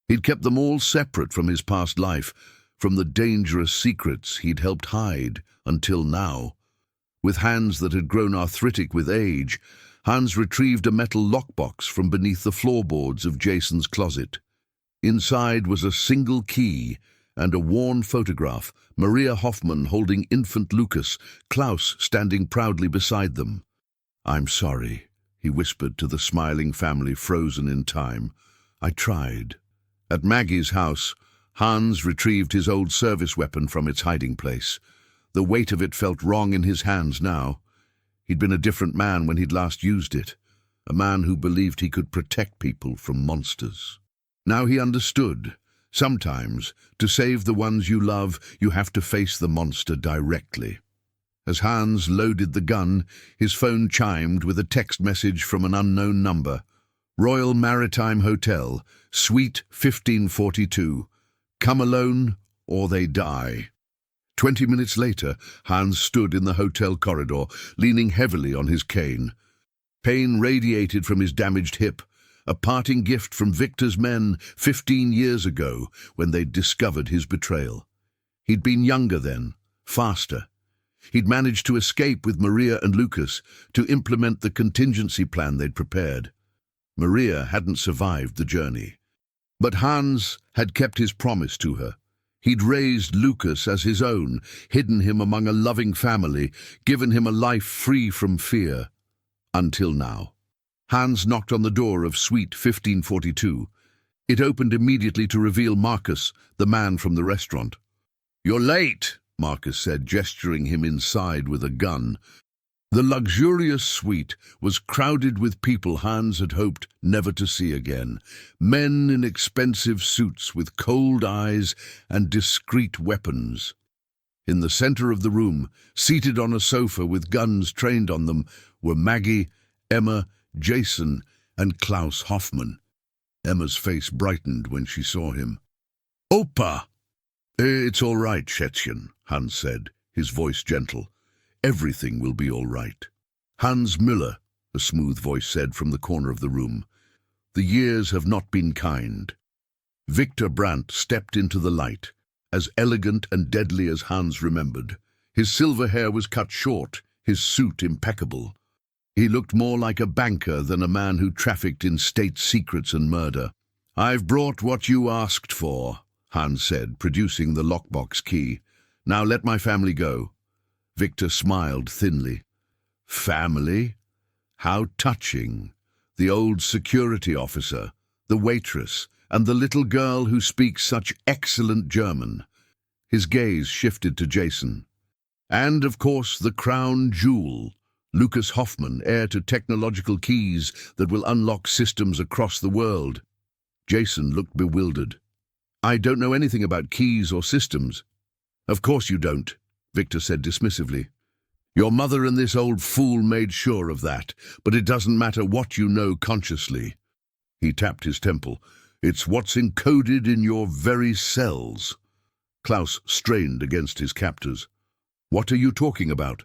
He'd kept them all separate from his past life, from the dangerous secrets he'd helped hide, until now. With hands that had grown arthritic with age, Hans retrieved a metal lockbox from beneath the floorboards of Jason's closet. Inside was a single key and a worn photograph, Maria Hoffman holding infant Lucas, Klaus standing proudly beside them. "I'm sorry," he whispered to the smiling family frozen in time. "I tried." At Maggie's house, Hans retrieved his old service weapon from its hiding place. The weight of it felt wrong in his hands now. He'd been a different man when he'd last used it, a man who believed he could protect people from monsters. Now he understood. Sometimes, to save the ones you love, you have to face the monster directly. As Hans loaded the gun, his phone chimed with a text message from an unknown number. "Royal Maritime Hotel, Suite 1542. Come alone or they die." 20 minutes later, Hans stood in the hotel corridor, leaning heavily on his cane. Pain radiated from his damaged hip, a parting gift from Victor's men 15 years ago when they'd discovered his betrayal. He'd been younger then, faster. He'd managed to escape with Maria and Lucas to implement the contingency plan they'd prepared. Maria hadn't survived the journey. But Hans had kept his promise to her. He'd raised Lucas as his own, hidden him among a loving family, given him a life free from fear. Until now. Hans knocked on the door of Suite 1542. It opened immediately to reveal Marcus, the man from the restaurant. "You're late," Marcus said, gesturing him inside with a gun. The luxurious suite was crowded with people Hans had hoped never to see again. Men in expensive suits with cold eyes and discreet weapons. In the center of the room, seated on a sofa with guns trained on them, were Maggie, Emma, Jason, and Klaus Hoffmann. Emma's face brightened when she saw him. "Opa!" "It's all right, Schätzchen," Hans said, his voice gentle. "Everything will be all right." "Hans Müller," a smooth voice said from the corner of the room. "The years have not been kind." Victor Brandt stepped into the light, as elegant and deadly as Hans remembered. His silver hair was cut short, his suit impeccable. He looked more like a banker than a man who trafficked in state secrets and murder. "I've brought what you asked for," Hans said, producing the lockbox key. "Now let my family go." Victor smiled thinly. "Family? How touching. The old security officer, the waitress, and the little girl who speaks such excellent German." His gaze shifted to Jason. "And, of course, the crown jewel, Lucas Hoffmann, heir to technological keys that will unlock systems across the world." Jason looked bewildered. "I don't know anything about keys or systems." "Of course you don't," Victor said dismissively. "Your mother and this old fool made sure of that, but it doesn't matter what you know consciously." He tapped his temple. "It's what's encoded in your very cells." Klaus strained against his captors. "What are you talking about?"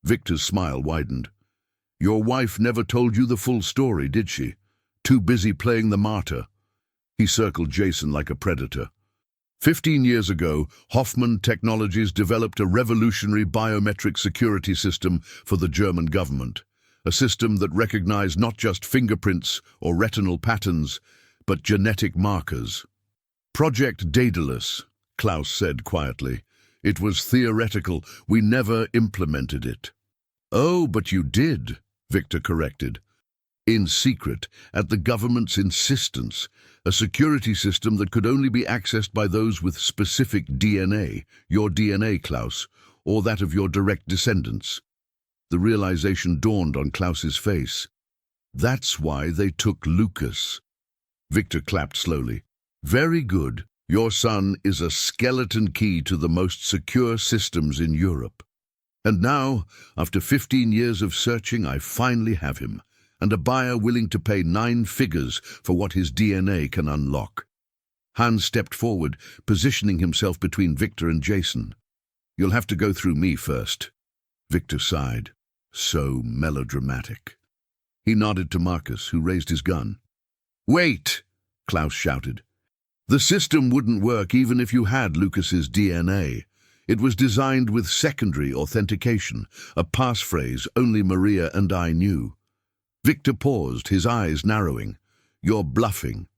Victor's smile widened. "Your wife never told you the full story, did she? Too busy playing the martyr." He circled Jason like a predator. 15 years ago, Hoffmann Technologies developed a revolutionary biometric security system for the German government, a system that recognized not just fingerprints or retinal patterns, but genetic markers. "Project Daedalus," Klaus said quietly. "It was theoretical. We never implemented it." "Oh, but you did," Victor corrected. "In secret, at the government's insistence, a security system that could only be accessed by those with specific DNA, your DNA, Klaus, or that of your direct descendants." The realization dawned on Klaus's face. "That's why they took Lucas." Victor clapped slowly. "Very good. Your son is a skeleton key to the most secure systems in Europe. And now, after 15 years of searching, I finally have him, and a buyer willing to pay 9 figures for what his DNA can unlock." Hans stepped forward, positioning himself between Victor and Jason. "You'll have to go through me first." Victor sighed. So melodramatic. He nodded to Marcus, who raised his gun. "Wait!" Klaus shouted. "The system wouldn't work even if you had Lucas's DNA. It was designed with secondary authentication, a passphrase only Maria and I knew." Victor paused, his eyes narrowing. "You're bluffing."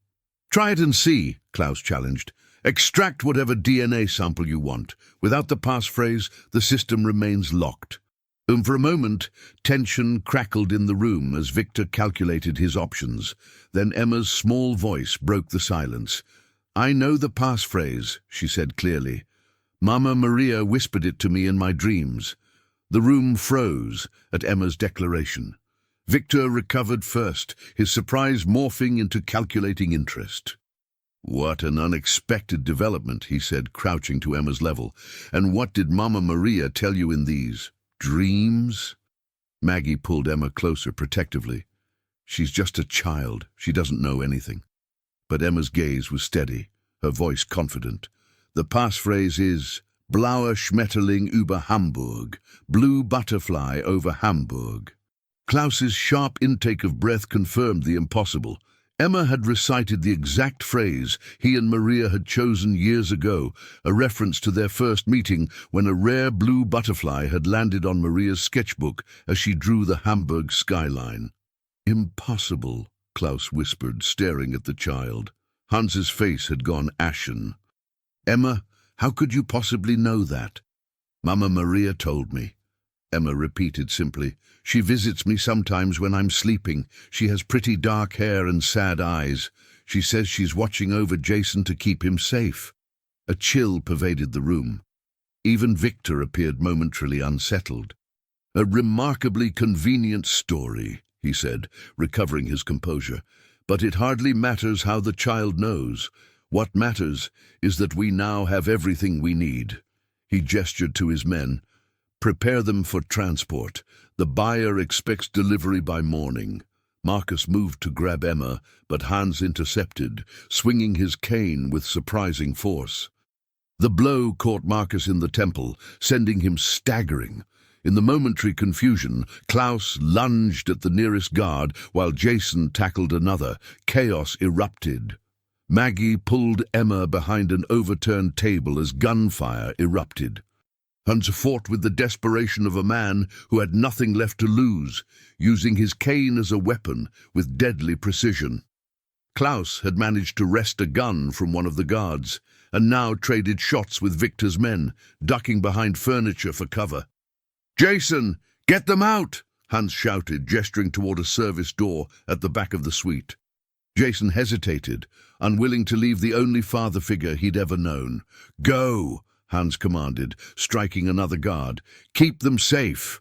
"Try it and see," Klaus challenged. "Extract whatever DNA sample you want. Without the passphrase, the system remains locked." For a moment, tension crackled in the room as Victor calculated his options. Then Emma's small voice broke the silence. "I know the passphrase," she said clearly. "Mama Maria whispered it to me in my dreams." The room froze at Emma's declaration. Victor recovered first, his surprise morphing into calculating interest. "What an unexpected development," he said, crouching to Emma's level. "And what did Mama Maria tell you in these dreams?" Maggie pulled Emma closer protectively. "She's just a child. She doesn't know anything." But Emma's gaze was steady, her voice confident. "The passphrase is Blauer Schmetterling über Hamburg, blue butterfly over Hamburg." Klaus's sharp intake of breath confirmed the impossible. Emma had recited the exact phrase he and Maria had chosen years ago, a reference to their first meeting when a rare blue butterfly had landed on Maria's sketchbook as she drew the Hamburg skyline. "Impossible," Klaus whispered, staring at the child. Hans's face had gone ashen. "Emma, how could you possibly know that?" "Mama Maria told me," Emma repeated simply. "She visits me sometimes when I'm sleeping. She has pretty dark hair and sad eyes. She says she's watching over Jason to keep him safe." A chill pervaded the room. Even Victor appeared momentarily unsettled. "A remarkably convenient story," he said, recovering his composure. "But it hardly matters how the child knows. What matters is that we now have everything we need." He gestured to his men. "Prepare them for transport. The buyer expects delivery by morning." Marcus moved to grab Emma, but Hans intercepted, swinging his cane with surprising force. The blow caught Marcus in the temple, sending him staggering. In the momentary confusion, Klaus lunged at the nearest guard while Jason tackled another. Chaos erupted. Maggie pulled Emma behind an overturned table as gunfire erupted. Hans fought with the desperation of a man who had nothing left to lose, using his cane as a weapon with deadly precision. Klaus had managed to wrest a gun from one of the guards, and now traded shots with Victor's men, ducking behind furniture for cover. "Jason, get them out!" Hans shouted, gesturing toward a service door at the back of the suite. Jason hesitated, unwilling to leave the only father figure he'd ever known. "Go!" Hans commanded, striking another guard. "Keep them safe."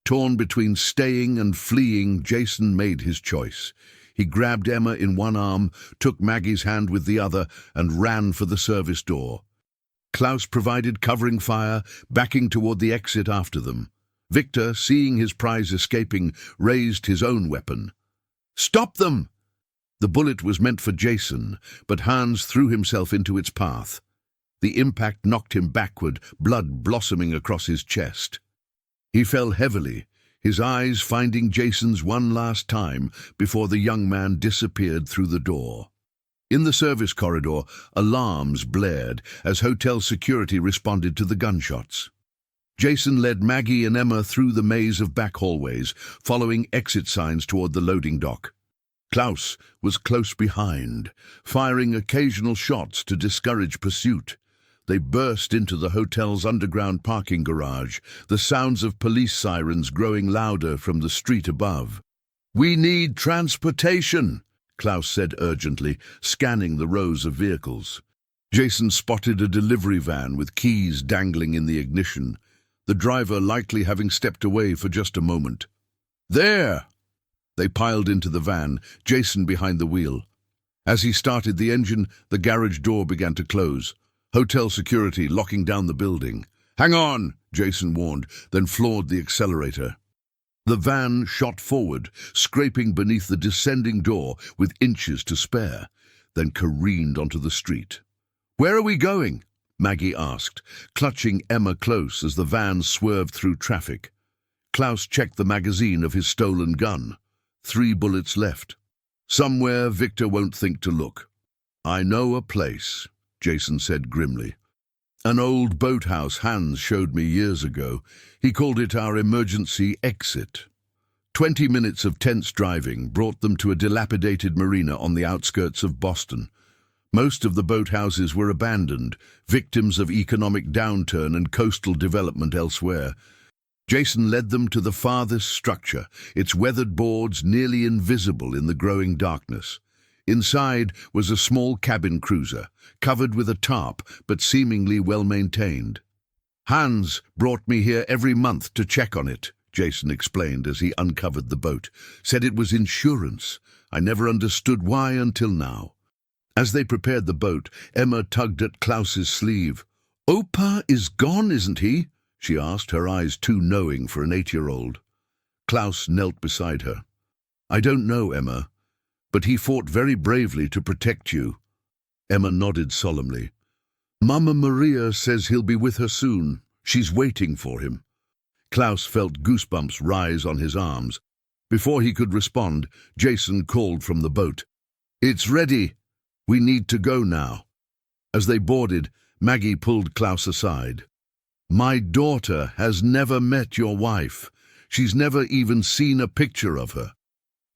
Torn between staying and fleeing, Jason made his choice. He grabbed Emma in one arm, took Maggie's hand with the other, and ran for the service door. Klaus provided covering fire, backing toward the exit after them. Victor, seeing his prize escaping, raised his own weapon. "Stop them!" The bullet was meant for Jason, but Hans threw himself into its path. The impact knocked him backward, blood blossoming across his chest. He fell heavily, his eyes finding Jason's one last time before the young man disappeared through the door. In the service corridor, alarms blared as hotel security responded to the gunshots. Jason led Maggie and Emma through the maze of back hallways, following exit signs toward the loading dock. Klaus was close behind, firing occasional shots to discourage pursuit. They burst into the hotel's underground parking garage, the sounds of police sirens growing louder from the street above. "We need transportation," Klaus said urgently, scanning the rows of vehicles. Jason spotted a delivery van with keys dangling in the ignition, the driver likely having stepped away for just a moment. "There!" They piled into the van, Jason behind the wheel. As he started the engine, the garage door began to close. Hotel security locking down the building. "Hang on," Jason warned, then floored the accelerator. The van shot forward, scraping beneath the descending door with inches to spare, then careened onto the street. "Where are we going?" Maggie asked, clutching Emma close as the van swerved through traffic. Klaus checked the magazine of his stolen gun. 3 bullets left. "Somewhere Victor won't think to look." "I know a place," Jason said grimly. "An old boathouse Hans showed me years ago. He called it our emergency exit." 20 minutes of tense driving brought them to a dilapidated marina on the outskirts of Boston. Most of the boathouses were abandoned, victims of economic downturn and coastal development elsewhere. Jason led them to the farthest structure, its weathered boards nearly invisible in the growing darkness. Inside was a small cabin cruiser, covered with a tarp but seemingly well-maintained. "Hans brought me here every month to check on it," Jason explained as he uncovered the boat. "Said it was insurance. I never understood why until now." As they prepared the boat, Emma tugged at Klaus's sleeve. "Opa is gone, isn't he?" she asked, her eyes too knowing for an 8-year-old. Klaus knelt beside her. "I don't know, Emma, but he fought very bravely to protect you." Emma nodded solemnly. "Mama Maria says he'll be with her soon. She's waiting for him." Klaus felt goosebumps rise on his arms. Before he could respond, Jason called from the boat. It's ready. We need to go now. As they boarded, Maggie pulled Klaus aside. My daughter has never met your wife. She's never even seen a picture of her.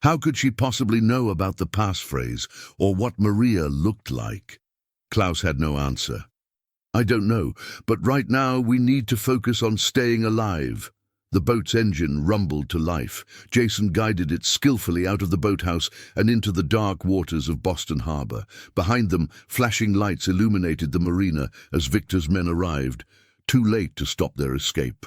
How could she possibly know about the passphrase or what Maria looked like? Klaus had no answer. I don't know, but right now we need to focus on staying alive. The boat's engine rumbled to life. Jason guided it skillfully out of the boathouse and into the dark waters of Boston Harbor. Behind them, flashing lights illuminated the marina as Victor's men arrived, too late to stop their escape.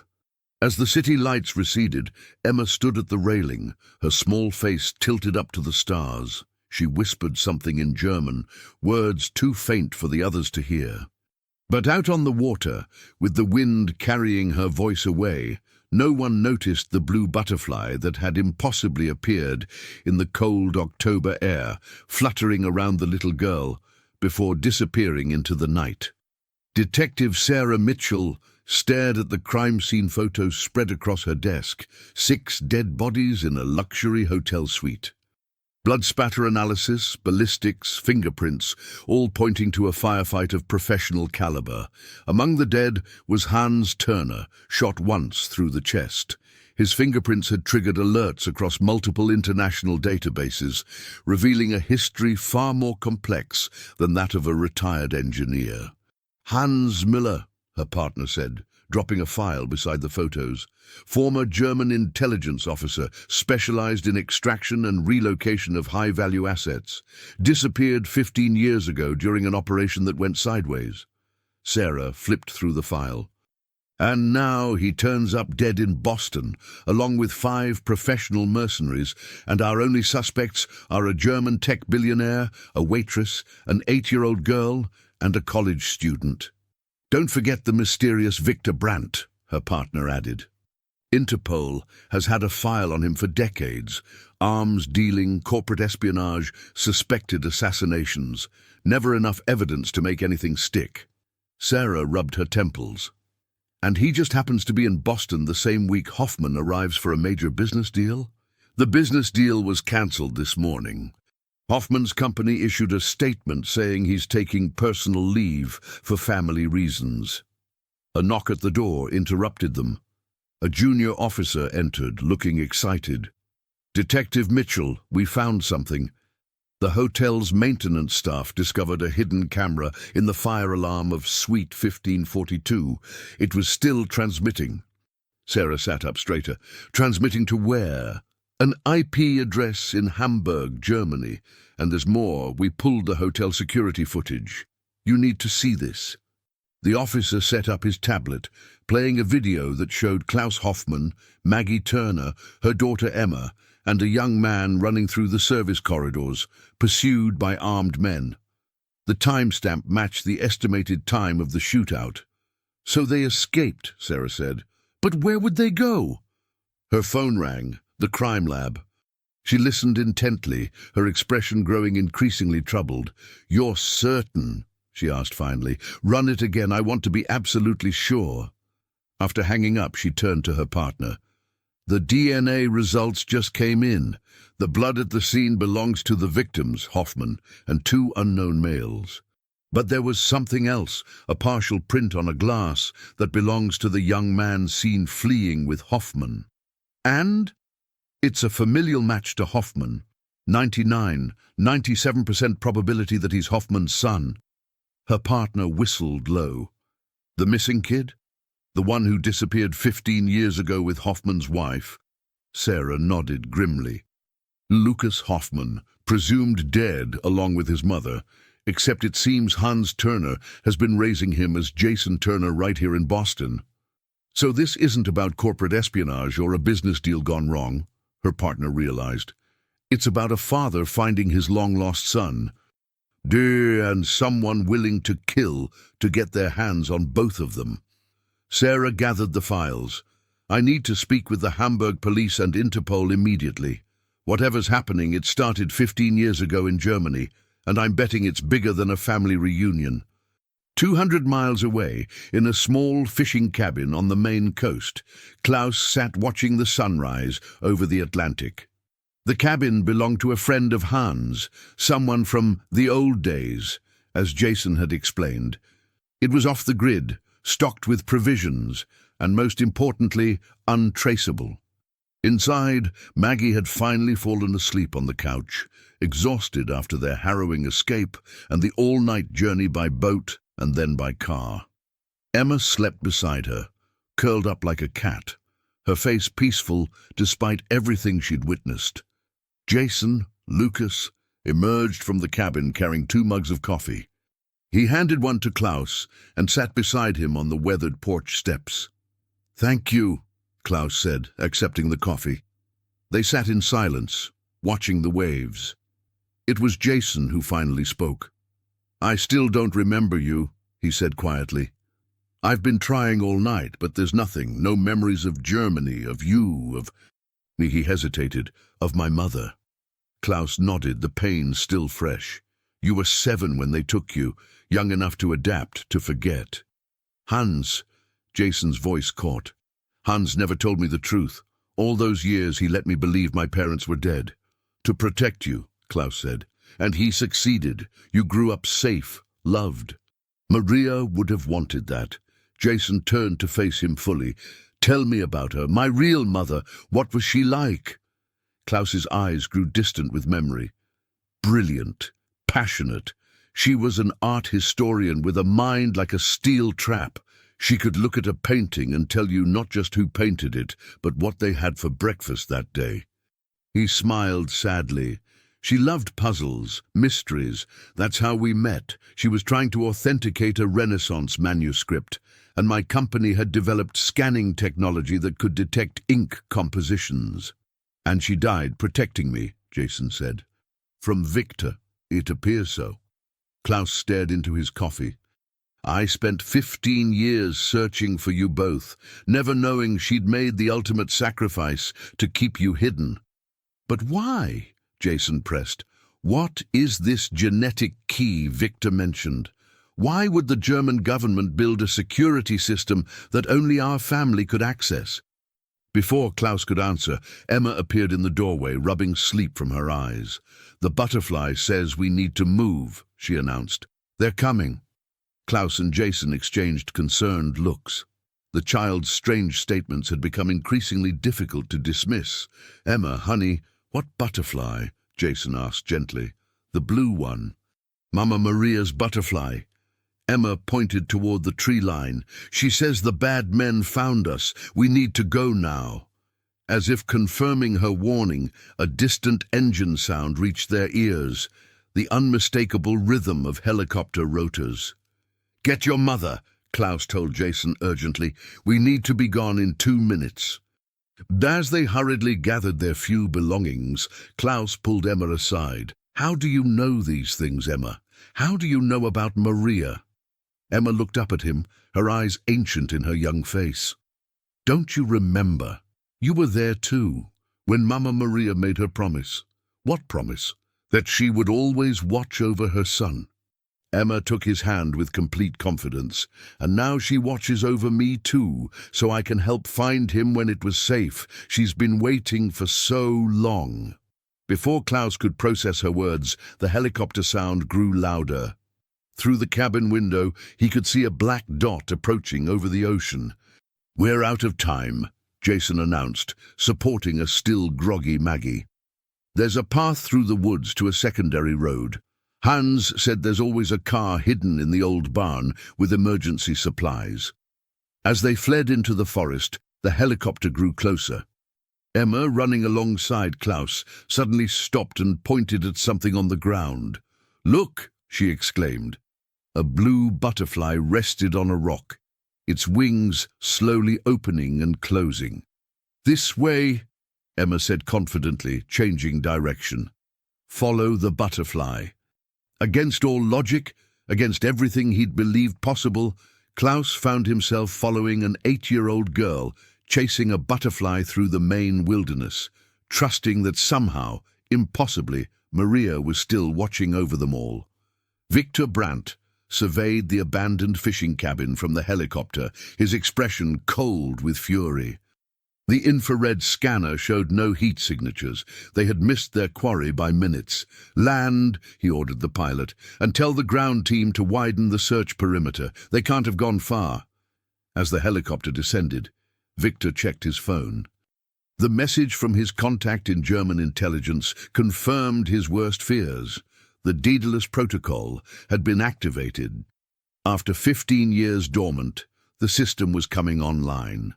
As the city lights receded, Emma stood at the railing, her small face tilted up to the stars. She whispered something in German, words too faint for the others to hear. But out on the water, with the wind carrying her voice away, no one noticed the blue butterfly that had impossibly appeared in the cold October air, fluttering around the little girl, before disappearing into the night. Detective Sarah Mitchell stared at the crime scene photos spread across her desk, 6 dead bodies in a luxury hotel suite. Blood spatter analysis, ballistics, fingerprints, all pointing to a firefight of professional caliber. Among the dead was Hans Turner, shot once through the chest. His fingerprints had triggered alerts across multiple international databases, revealing a history far more complex than that of a retired engineer. Hans Miller, her partner said, dropping a file beside the photos. Former German intelligence officer, specialized in extraction and relocation of high-value assets. Disappeared 15 years ago during an operation that went sideways. Sarah flipped through the file. And now he turns up dead in Boston, along with 5 professional mercenaries, and our only suspects are a German tech billionaire, a waitress, an 8-year-old girl, and a college student. Don't forget the mysterious Victor Brandt, her partner added. Interpol has had a file on him for decades. Arms dealing, corporate espionage, suspected assassinations. Never enough evidence to make anything stick. Sarah rubbed her temples. And he just happens to be in Boston the same week Hoffman arrives for a major business deal? The business deal was cancelled this morning. Hoffman's company issued a statement saying he's taking personal leave for family reasons. A knock at the door interrupted them. A junior officer entered, looking excited. Detective Mitchell, we found something. The hotel's maintenance staff discovered a hidden camera in the fire alarm of Suite 1542. It was still transmitting. Sarah sat up straighter. Transmitting to where? An IP address in Hamburg, Germany. And there's more. We pulled the hotel security footage. You need to see this. The officer set up his tablet, playing a video that showed Klaus Hoffman, Maggie Turner, her daughter Emma, and a young man running through the service corridors, pursued by armed men. The timestamp matched the estimated time of the shootout. So they escaped, Sarah said. But where would they go? Her phone rang. The crime lab. She listened intently, her expression growing increasingly troubled. You're certain? She asked finally. Run it again. I want to be absolutely sure. After hanging up, she turned to her partner. The DNA results just came in. The blood at the scene belongs to the victims, Hoffman, and 2 unknown males. But there was something else, a partial print on a glass, that belongs to the young man seen fleeing with Hoffman. And? It's a familial match to Hoffman. 97% probability that he's Hoffman's son. Her partner whistled low. The missing kid? The one who disappeared 15 years ago with Hoffman's wife? Sarah nodded grimly. Lucas Hoffman, presumed dead along with his mother, except it seems Hans Turner has been raising him as Jason Turner right here in Boston. So this isn't about corporate espionage or a business deal gone wrong, her partner realized. It's about a father finding his long-lost son. And someone willing to kill to get their hands on both of them. Sarah gathered the files. I need to speak with the Hamburg police and Interpol immediately. Whatever's happening, it started 15 years ago in Germany, and I'm betting it's bigger than a family reunion. 200 miles away, in a small fishing cabin on the Maine coast, Klaus sat watching the sunrise over the Atlantic. The cabin belonged to a friend of Hans, someone from the old days, as Jason had explained. It was off the grid, stocked with provisions, and most importantly, untraceable. Inside, Maggie had finally fallen asleep on the couch, exhausted after their harrowing escape and the all-night journey by boat and then by car. Emma slept beside her, curled up like a cat, her face peaceful despite everything she'd witnessed. Jason, Lucas, emerged from the cabin carrying 2 mugs of coffee. He handed one to Klaus and sat beside him on the weathered porch steps. "Thank you," Klaus said, accepting the coffee. They sat in silence, watching the waves. It was Jason who finally spoke. "I still don't remember you," he said quietly. "I've been trying all night, but there's nothing, no memories of Germany, of you, of—" He hesitated. "Of my mother." Klaus nodded, the pain still fresh. "You were 7 when they took you, young enough to adapt, to forget." "Hans," Jason's voice caught. "Hans never told me the truth. All those years he let me believe my parents were dead. To protect you," Klaus said. "And he succeeded. You grew up safe, loved." Maria would have wanted that. Jason turned to face him fully. "Tell me about her, my real mother. What was she like?" Klaus's eyes grew distant with memory. Brilliant, passionate. She was an art historian with a mind like a steel trap. She could look at a painting and tell you not just who painted it, but what they had for breakfast that day. He smiled sadly. "She loved puzzles, mysteries. That's how we met. She was trying to authenticate a Renaissance manuscript, and my company had developed scanning technology that could detect ink compositions." "And she died protecting me," Jason said. "From Victor, it appears so." Klaus stared into his coffee. "I spent 15 years searching for you both, never knowing she'd made the ultimate sacrifice to keep you hidden." "But why?" Jason pressed. "What is this genetic key Victor mentioned? Why would the German government build a security system that only our family could access?" Before Klaus could answer, Emma appeared in the doorway, rubbing sleep from her eyes. "The butterfly says we need to move," she announced. "They're coming." Klaus and Jason exchanged concerned looks. The child's strange statements had become increasingly difficult to dismiss. "Emma, honey, what butterfly?" Jason asked gently. "The blue one. Mama Maria's butterfly." Emma pointed toward the tree line. "She says the bad men found us. We need to go now." As if confirming her warning, a distant engine sound reached their ears, the unmistakable rhythm of helicopter rotors. "Get your mother," Klaus told Jason urgently. "We need to be gone in 2 minutes." As they hurriedly gathered their few belongings, Klaus pulled Emma aside. "How do you know these things, Emma? How do you know about Maria?" Emma looked up at him, her eyes ancient in her young face. "Don't you remember? You were there too, when Mama Maria made her promise." "What promise?" "That she would always watch over her son." Emma took his hand with complete confidence. "And now she watches over me too, so I can help find him when it was safe. She's been waiting for so long." Before Klaus could process her words, the helicopter sound grew louder. Through the cabin window, he could see a black dot approaching over the ocean. "We're out of time," Jason announced, supporting a still groggy Maggie. "There's a path through the woods to a secondary road. Hans said there's always a car hidden in the old barn with emergency supplies." As they fled into the forest, the helicopter grew closer. Emma, running alongside Klaus, suddenly stopped and pointed at something on the ground. "Look!" she exclaimed. A blue butterfly rested on a rock, its wings slowly opening and closing. "This way," Emma said confidently, changing direction. "Follow the butterfly." Against all logic, against everything he'd believed possible, Klaus found himself following an 8-year-old girl chasing a butterfly through the Maine wilderness, trusting that somehow, impossibly, Maria was still watching over them all. Victor Brandt surveyed the abandoned fishing cabin from the helicopter, his expression cold with fury. The infrared scanner showed no heat signatures. They had missed their quarry by minutes. "Land," he ordered the pilot, "and tell the ground team to widen the search perimeter. They can't have gone far." As the helicopter descended, Victor checked his phone. The message from his contact in German intelligence confirmed his worst fears. The Daedalus Protocol had been activated. After 15 years dormant, the system was coming online.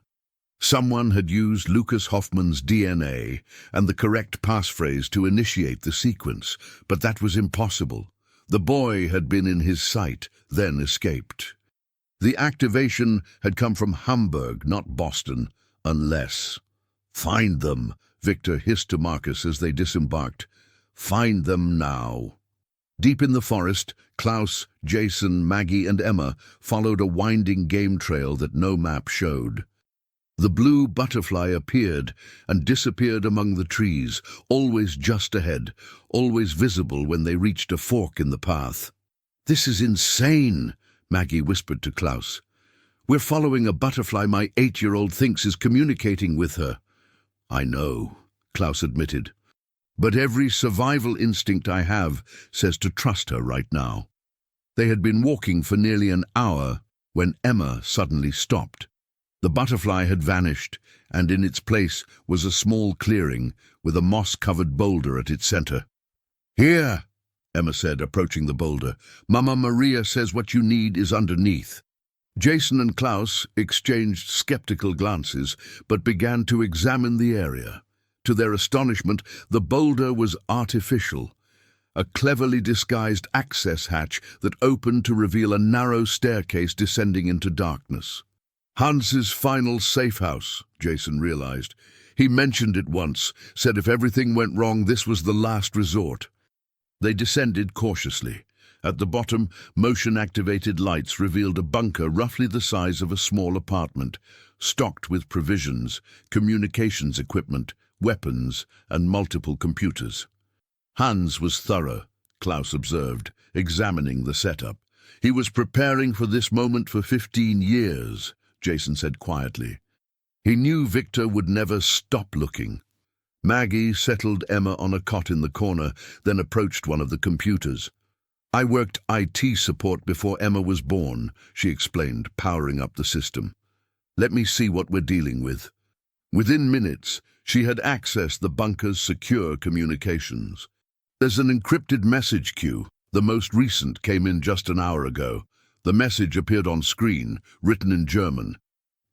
Someone had used Lucas Hoffman's DNA and the correct passphrase to initiate the sequence, but that was impossible. The boy had been in his sight, then escaped. The activation had come from Hamburg, not Boston, unless... "Find them," Victor hissed to Marcus as they disembarked. "Find them now." Deep in the forest, Klaus, Jason, Maggie, and Emma followed a winding game trail that no map showed. The blue butterfly appeared and disappeared among the trees, always just ahead, always visible when they reached a fork in the path. "This is insane," Maggie whispered to Klaus. "We're following a butterfly my 8-year-old thinks is communicating with her." "I know," Klaus admitted. "But every survival instinct I have says to trust her right now." They had been walking for nearly an hour when Emma suddenly stopped. The butterfly had vanished, and in its place was a small clearing with a moss-covered boulder at its center. "Here," Emma said, approaching the boulder. "Mama Maria says what you need is underneath." Jason and Klaus exchanged skeptical glances, but began to examine the area. To their astonishment, the boulder was artificial, a cleverly disguised access hatch that opened to reveal a narrow staircase descending into darkness. "Hans's final safe house," Jason realized. "He mentioned it once, said if everything went wrong, this was the last resort." They descended cautiously. At the bottom, motion-activated lights revealed a bunker roughly the size of a small apartment, stocked with provisions, communications equipment, weapons, and multiple computers. Hans was thorough, Klaus observed, examining the setup. "He was preparing for this moment for 15 years, Jason said quietly. He knew Victor would never stop looking. Maggie settled Emma on a cot in the corner, then approached one of the computers. "I worked IT support before Emma was born," she explained, powering up the system. "Let me see what we're dealing with." Within minutes, she had accessed the bunker's secure communications. "There's an encrypted message queue. The most recent came in just an hour ago. The message appeared on screen, written in German.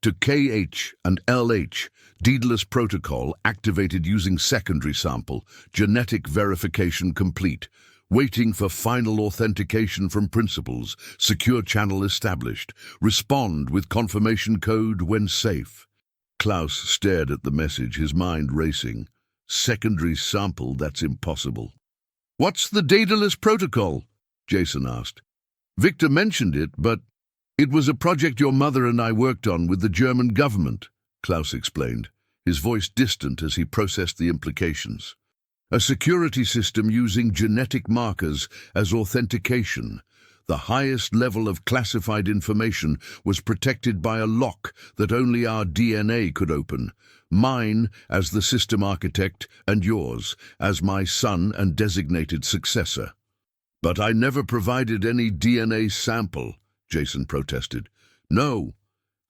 To KH and LH, Daedalus Protocol activated using secondary sample, genetic verification complete. Waiting for final authentication from principals, secure channel established. Respond with confirmation code when safe." Klaus stared at the message, his mind racing. Secondary sample, that's impossible. "What's the Daedalus Protocol?" Jason asked. "Victor mentioned it, but it was a project your mother and I worked on with the German government," Klaus explained, his voice distant as he processed the implications. "A security system using genetic markers as authentication. The highest level of classified information was protected by a lock that only our DNA could open. Mine as the system architect and yours as my son and designated successor." "But I never provided any DNA sample," Jason protested. "No,"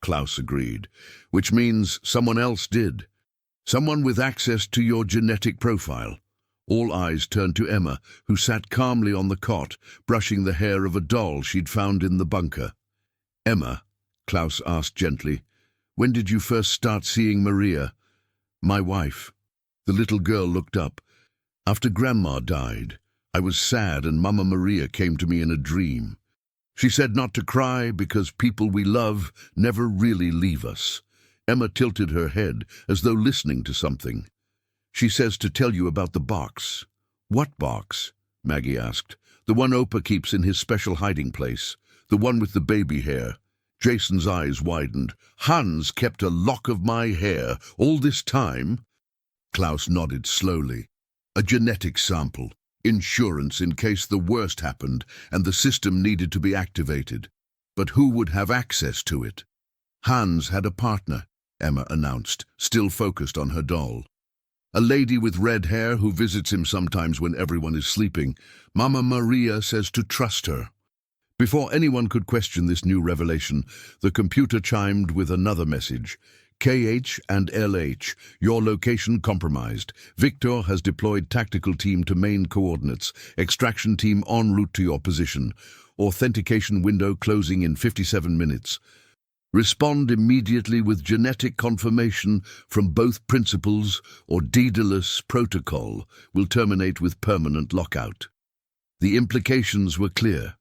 Klaus agreed, "which means someone else did. Someone with access to your genetic profile." All eyes turned to Emma, who sat calmly on the cot, brushing the hair of a doll she'd found in the bunker. "Emma," Klaus asked gently, "when did you first start seeing Maria?" "My wife." The little girl looked up. "After Grandma died, I was sad and Mama Maria came to me in a dream. She said not to cry because people we love never really leave us." Emma tilted her head as though listening to something. "She says to tell you about the box." "What box?" Maggie asked. "The one Opa keeps in his special hiding place. The one with the baby hair." Jason's eyes widened. "Hans kept a lock of my hair all this time?" Klaus nodded slowly. "A genetic sample. Insurance in case the worst happened and the system needed to be activated. But who would have access to it? Hans had a partner. Emma announced, still focused on her doll. A lady with red hair who visits him sometimes when everyone is sleeping. Mama Maria says to trust her. Before anyone could question this new revelation, the computer chimed with another message. KH and LH, your location compromised. Victor has deployed tactical team to main coordinates. Extraction team en route to your position. Authentication window closing in 57 minutes. Respond immediately with genetic confirmation from both principals or Daedalus protocol will terminate with permanent lockout. The implications were clear.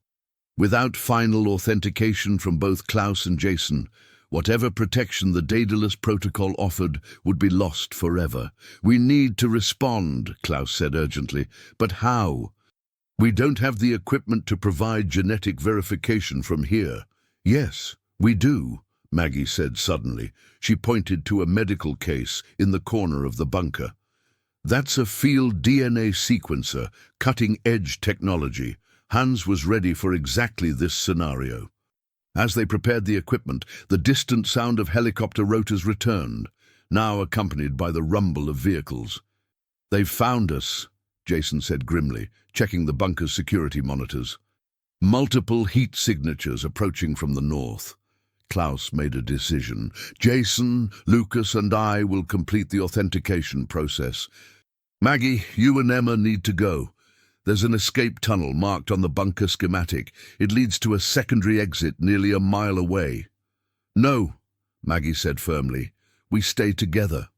Without final authentication from both Klaus and Jason, whatever protection the Daedalus protocol offered would be lost forever. We need to respond, Klaus said urgently. But how? We don't have the equipment to provide genetic verification from here. Yes, we do, Maggie said suddenly. She pointed to a medical case in the corner of the bunker. That's a field DNA sequencer, cutting-edge technology. Hans was ready for exactly this scenario. As they prepared the equipment, the distant sound of helicopter rotors returned, now accompanied by the rumble of vehicles. They've found us, Jason said grimly, checking the bunker's security monitors. Multiple heat signatures approaching from the north. Klaus made a decision. Jason, Lucas, and I will complete the authentication process. Maggie, you and Emma need to go. There's an escape tunnel marked on the bunker schematic. It leads to a secondary exit nearly a mile away. No, Maggie said firmly. We stay together.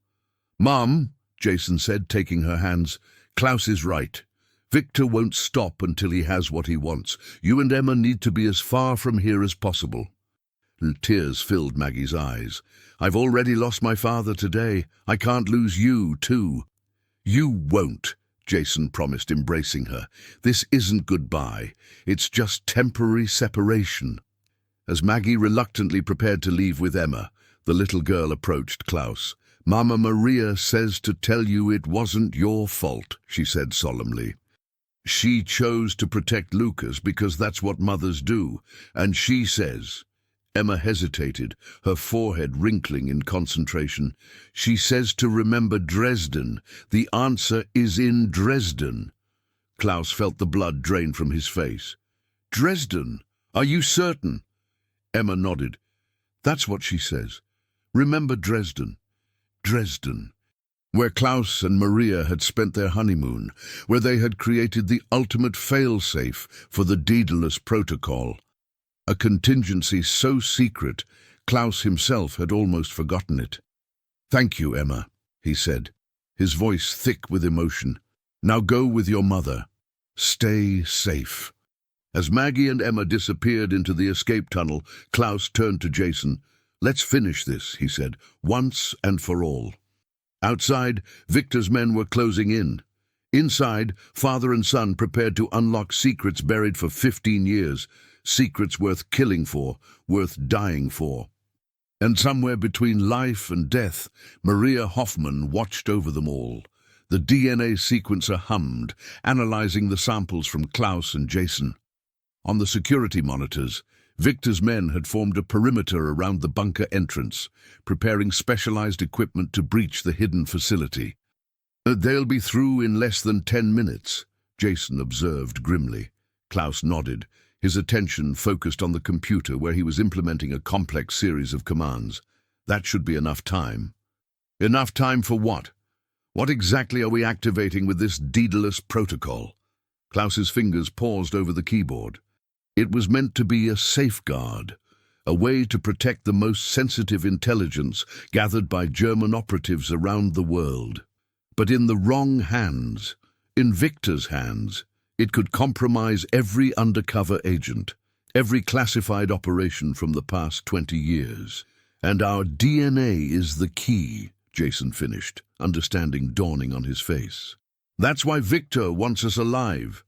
Mom, Jason said, taking her hands, Klaus is right. Victor won't stop until he has what he wants. You and Emma need to be as far from here as possible. Tears filled Maggie's eyes. I've already lost my father today. I can't lose you, too. You won't, Jason promised, embracing her. This isn't goodbye. It's just temporary separation. As Maggie reluctantly prepared to leave with Emma, the little girl approached Klaus. Mama Maria says to tell you it wasn't your fault, she said solemnly. She chose to protect Lucas because that's what mothers do, and she says... Emma hesitated, her forehead wrinkling in concentration. She says to remember Dresden. The answer is in Dresden. Klaus felt the blood drain from his face. Dresden? Are you certain? Emma nodded. That's what she says. Remember Dresden. Dresden. Where Klaus and Maria had spent their honeymoon, where they had created the ultimate fail-safe for the Daedalus protocol. A contingency so secret, Klaus himself had almost forgotten it. Thank you, Emma, he said, his voice thick with emotion. Now go with your mother. Stay safe. As Maggie and Emma disappeared into the escape tunnel, Klaus turned to Jason. Let's finish this, he said, once and for all. Outside, Victor's men were closing in. Inside, father and son prepared to unlock secrets buried for 15 years, secrets worth killing for, worth dying for. And somewhere between life and death, Maria Hoffman watched over them all. The DNA sequencer hummed, analyzing the samples from Klaus and Jason. On the security monitors, Victor's men had formed a perimeter around the bunker entrance, preparing specialized equipment to breach the hidden facility. They'll be through in less than 10 minutes, Jason observed grimly. Klaus nodded, his attention focused on the computer where he was implementing a complex series of commands. That should be enough time. Enough time for what? What exactly are we activating with this Daedalus protocol? Klaus's fingers paused over the keyboard. It was meant to be a safeguard, a way to protect the most sensitive intelligence gathered by German operatives around the world. But in the wrong hands, in Victor's hands, it could compromise every undercover agent, every classified operation from the past 20 years. And our DNA is the key, Jason finished, understanding dawning on his face. That's why Victor wants us alive.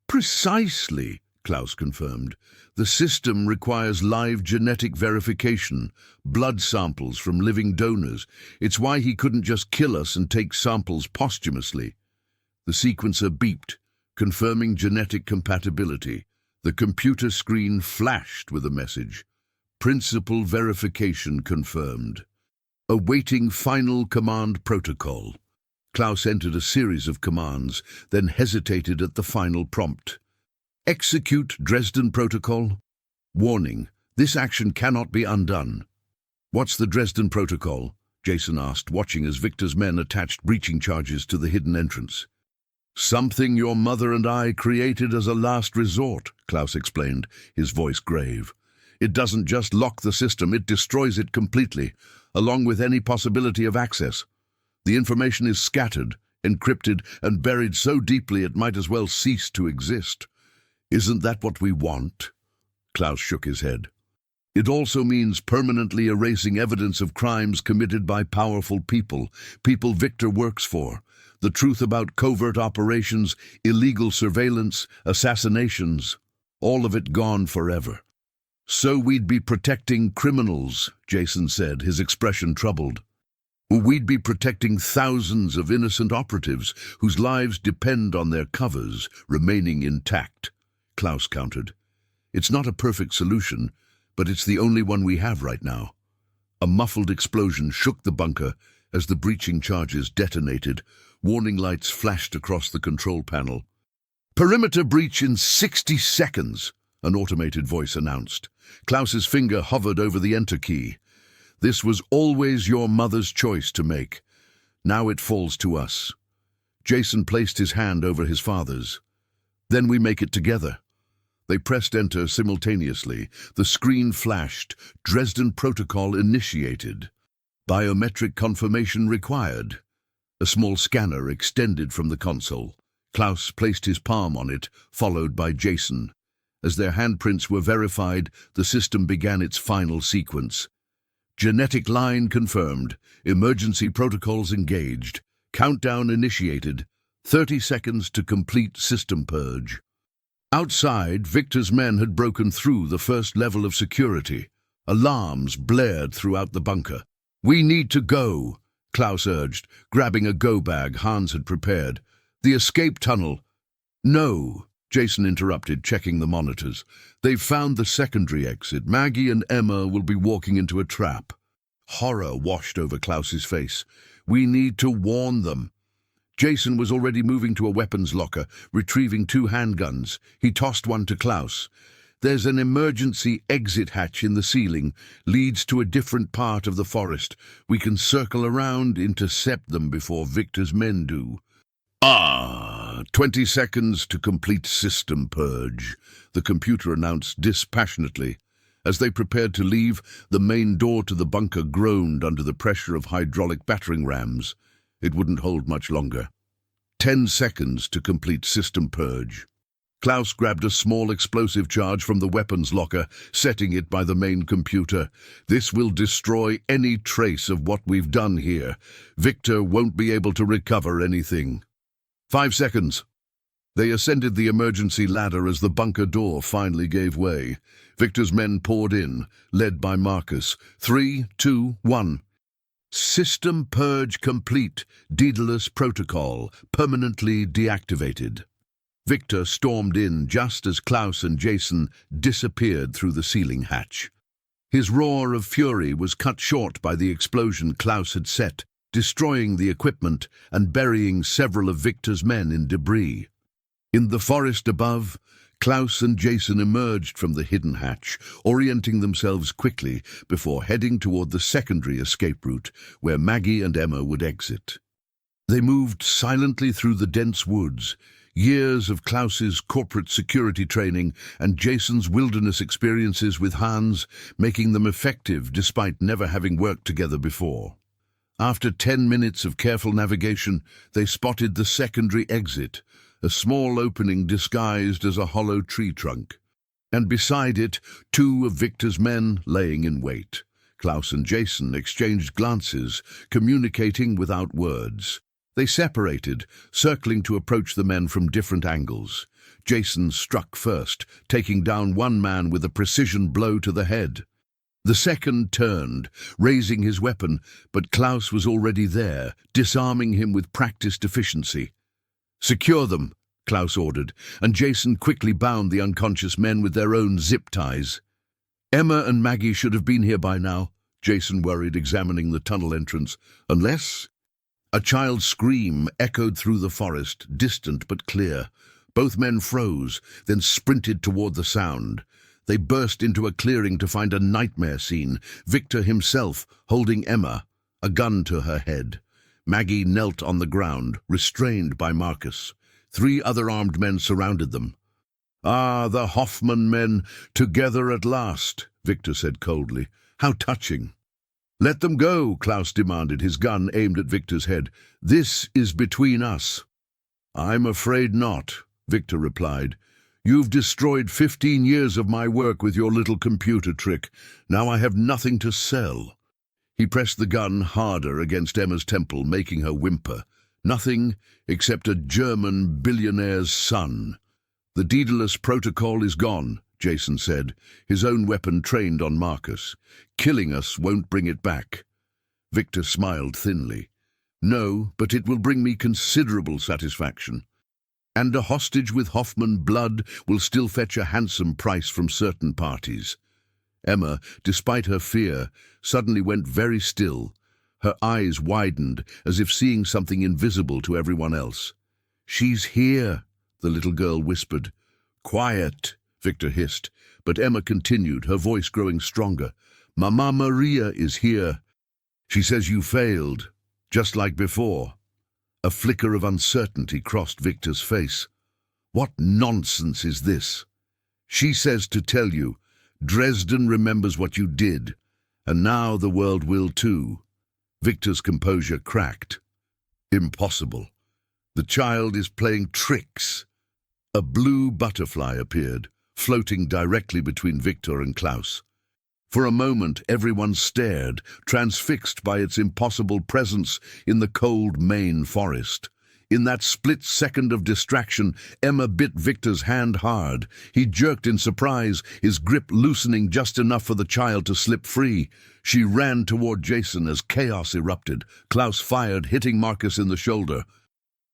Precisely, Klaus confirmed. The system requires live genetic verification, blood samples from living donors. It's why he couldn't just kill us and take samples posthumously. The sequencer beeped, confirming genetic compatibility. The computer screen flashed with a message. Principal verification confirmed. awaiting final command protocol. Klaus entered a series of commands, then hesitated at the final prompt. Execute Dresden Protocol. Warning, this action cannot be undone. What's the Dresden Protocol? Jason asked, watching as Victor's men attached breaching charges to the hidden entrance. Something your mother and I created as a last resort, Klaus explained, his voice grave. It doesn't just lock the system, it destroys it completely, along with any possibility of access. The information is scattered, encrypted, and buried so deeply it might as well cease to exist. Isn't that what we want? Klaus shook his head. It also means permanently erasing evidence of crimes committed by powerful people Victor works for. The truth about covert operations, illegal surveillance, assassinations, all of it gone forever. So we'd be protecting criminals, Jason said, his expression troubled. We'd be protecting thousands of innocent operatives whose lives depend on their covers remaining intact, Klaus countered. It's not a perfect solution, but it's the only one we have right now. A muffled explosion shook the bunker as the breaching charges detonated. Warning lights flashed across the control panel. Perimeter breach in 60 seconds, an automated voice announced. Klaus's finger hovered over the enter key. This was always your mother's choice to make. Now it falls to us. Jason placed his hand over his father's. Then we make it together. They pressed enter simultaneously. The screen flashed. Dresden Protocol initiated. Biometric confirmation required. A small scanner extended from the console. Klaus placed his palm on it, followed by Jason. As their handprints were verified, the system began its final sequence. Genetic line confirmed. Emergency protocols engaged. Countdown initiated. 30 seconds to complete system purge. Outside, Victor's men had broken through the first level of security. Alarms blared throughout the bunker. We need to go, Klaus urged, grabbing a go bag Hans had prepared. The escape tunnel. No, Jason interrupted, checking the monitors. They've found the secondary exit. Maggie and Emma will be walking into a trap. Horror washed over Klaus's face. We need to warn them. Jason was already moving to a weapons locker, retrieving 2 handguns. He tossed one to Klaus. There's an emergency exit hatch in the ceiling, leads to a different part of the forest. We can circle around, intercept them before Victor's men do. 20 seconds to complete system purge, the computer announced dispassionately. As they prepared to leave, the main door to the bunker groaned under the pressure of hydraulic battering rams. It wouldn't hold much longer. 10 seconds to complete system purge. Klaus grabbed a small explosive charge from the weapons locker, setting it by the main computer. This will destroy any trace of what we've done here. Victor won't be able to recover anything. 5 seconds. They ascended the emergency ladder as the bunker door finally gave way. Victor's men poured in, led by Marcus. 3, 2, 1. System purge complete. Daedalus protocol permanently deactivated. Victor stormed in just as Klaus and Jason disappeared through the ceiling hatch. His roar of fury was cut short by the explosion Klaus had set, destroying the equipment and burying several of Victor's men in debris. In the forest above, Klaus and Jason emerged from the hidden hatch, orienting themselves quickly before heading toward the secondary escape route, where Maggie and Emma would exit. They moved silently through the dense woods, years of Klaus's corporate security training and Jason's wilderness experiences with Hans making them effective despite never having worked together before. After 10 minutes of careful navigation, they spotted the secondary exit, a small opening disguised as a hollow tree trunk, and beside it, 2 of Victor's men laying in wait. Klaus and Jason exchanged glances, communicating without words. They separated, circling to approach the men from different angles. Jason struck first, taking down one man with a precision blow to the head. The second turned, raising his weapon, but Klaus was already there, disarming him with practiced efficiency. "Secure them," Klaus ordered, and Jason quickly bound the unconscious men with their own zip ties. "Emma and Maggie should have been here by now," Jason worried, examining the tunnel entrance. Unless... A child's scream echoed through the forest, distant but clear. Both men froze, then sprinted toward the sound. They burst into a clearing to find a nightmare scene. Victor himself holding Emma, a gun to her head. Maggie knelt on the ground, restrained by Marcus. 3 other armed men surrounded them. "Ah, the Hoffman men, together at last," Victor said coldly. "How touching." "Let them go," Klaus demanded, his gun aimed at Victor's head. "This is between us." "I'm afraid not," Victor replied. "You've destroyed 15 years of my work with your little computer trick. Now I have nothing to sell." He pressed the gun harder against Emma's temple, making her whimper. "Nothing except a German billionaire's son." "The Daedalus protocol is gone," Jason said, his own weapon trained on Marcus. "Killing us won't bring it back." Victor smiled thinly. "No, but it will bring me considerable satisfaction. And a hostage with Hoffman blood will still fetch a handsome price from certain parties." Emma, despite her fear, suddenly went very still. Her eyes widened, as if seeing something invisible to everyone else. "She's here," the little girl whispered. "Quiet," Victor hissed, but Emma continued, her voice growing stronger. "Mama Maria is here. She says you failed, just like before." A flicker of uncertainty crossed Victor's face. "What nonsense is this?" "She says to tell you, Dresden remembers what you did, and now the world will too." Victor's composure cracked. "Impossible. The child is playing tricks." A blue butterfly appeared, floating directly between Victor and Klaus. For a moment, everyone stared, transfixed by its impossible presence in the cold Maine forest. In that split second of distraction, Emma bit Victor's hand hard. He jerked in surprise, his grip loosening just enough for the child to slip free. She ran toward Jason as chaos erupted. Klaus fired, hitting Marcus in the shoulder.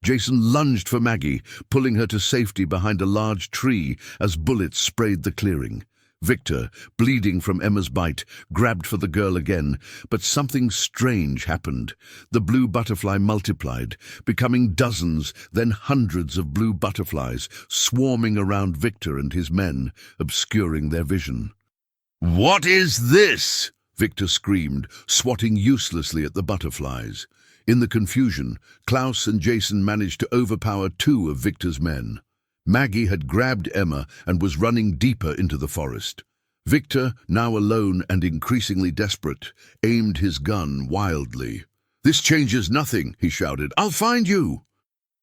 Jason lunged for Maggie, pulling her to safety behind a large tree as bullets sprayed the clearing. Victor, bleeding from Emma's bite, grabbed for the girl again, but something strange happened. The blue butterfly multiplied, becoming dozens, then hundreds of blue butterflies, swarming around Victor and his men, obscuring their vision. "What is this?" Victor screamed, swatting uselessly at the butterflies. In the confusion, Klaus and Jason managed to overpower 2 of Victor's men. Maggie had grabbed Emma and was running deeper into the forest. Victor, now alone and increasingly desperate, aimed his gun wildly. "This changes nothing," he shouted. "I'll find you!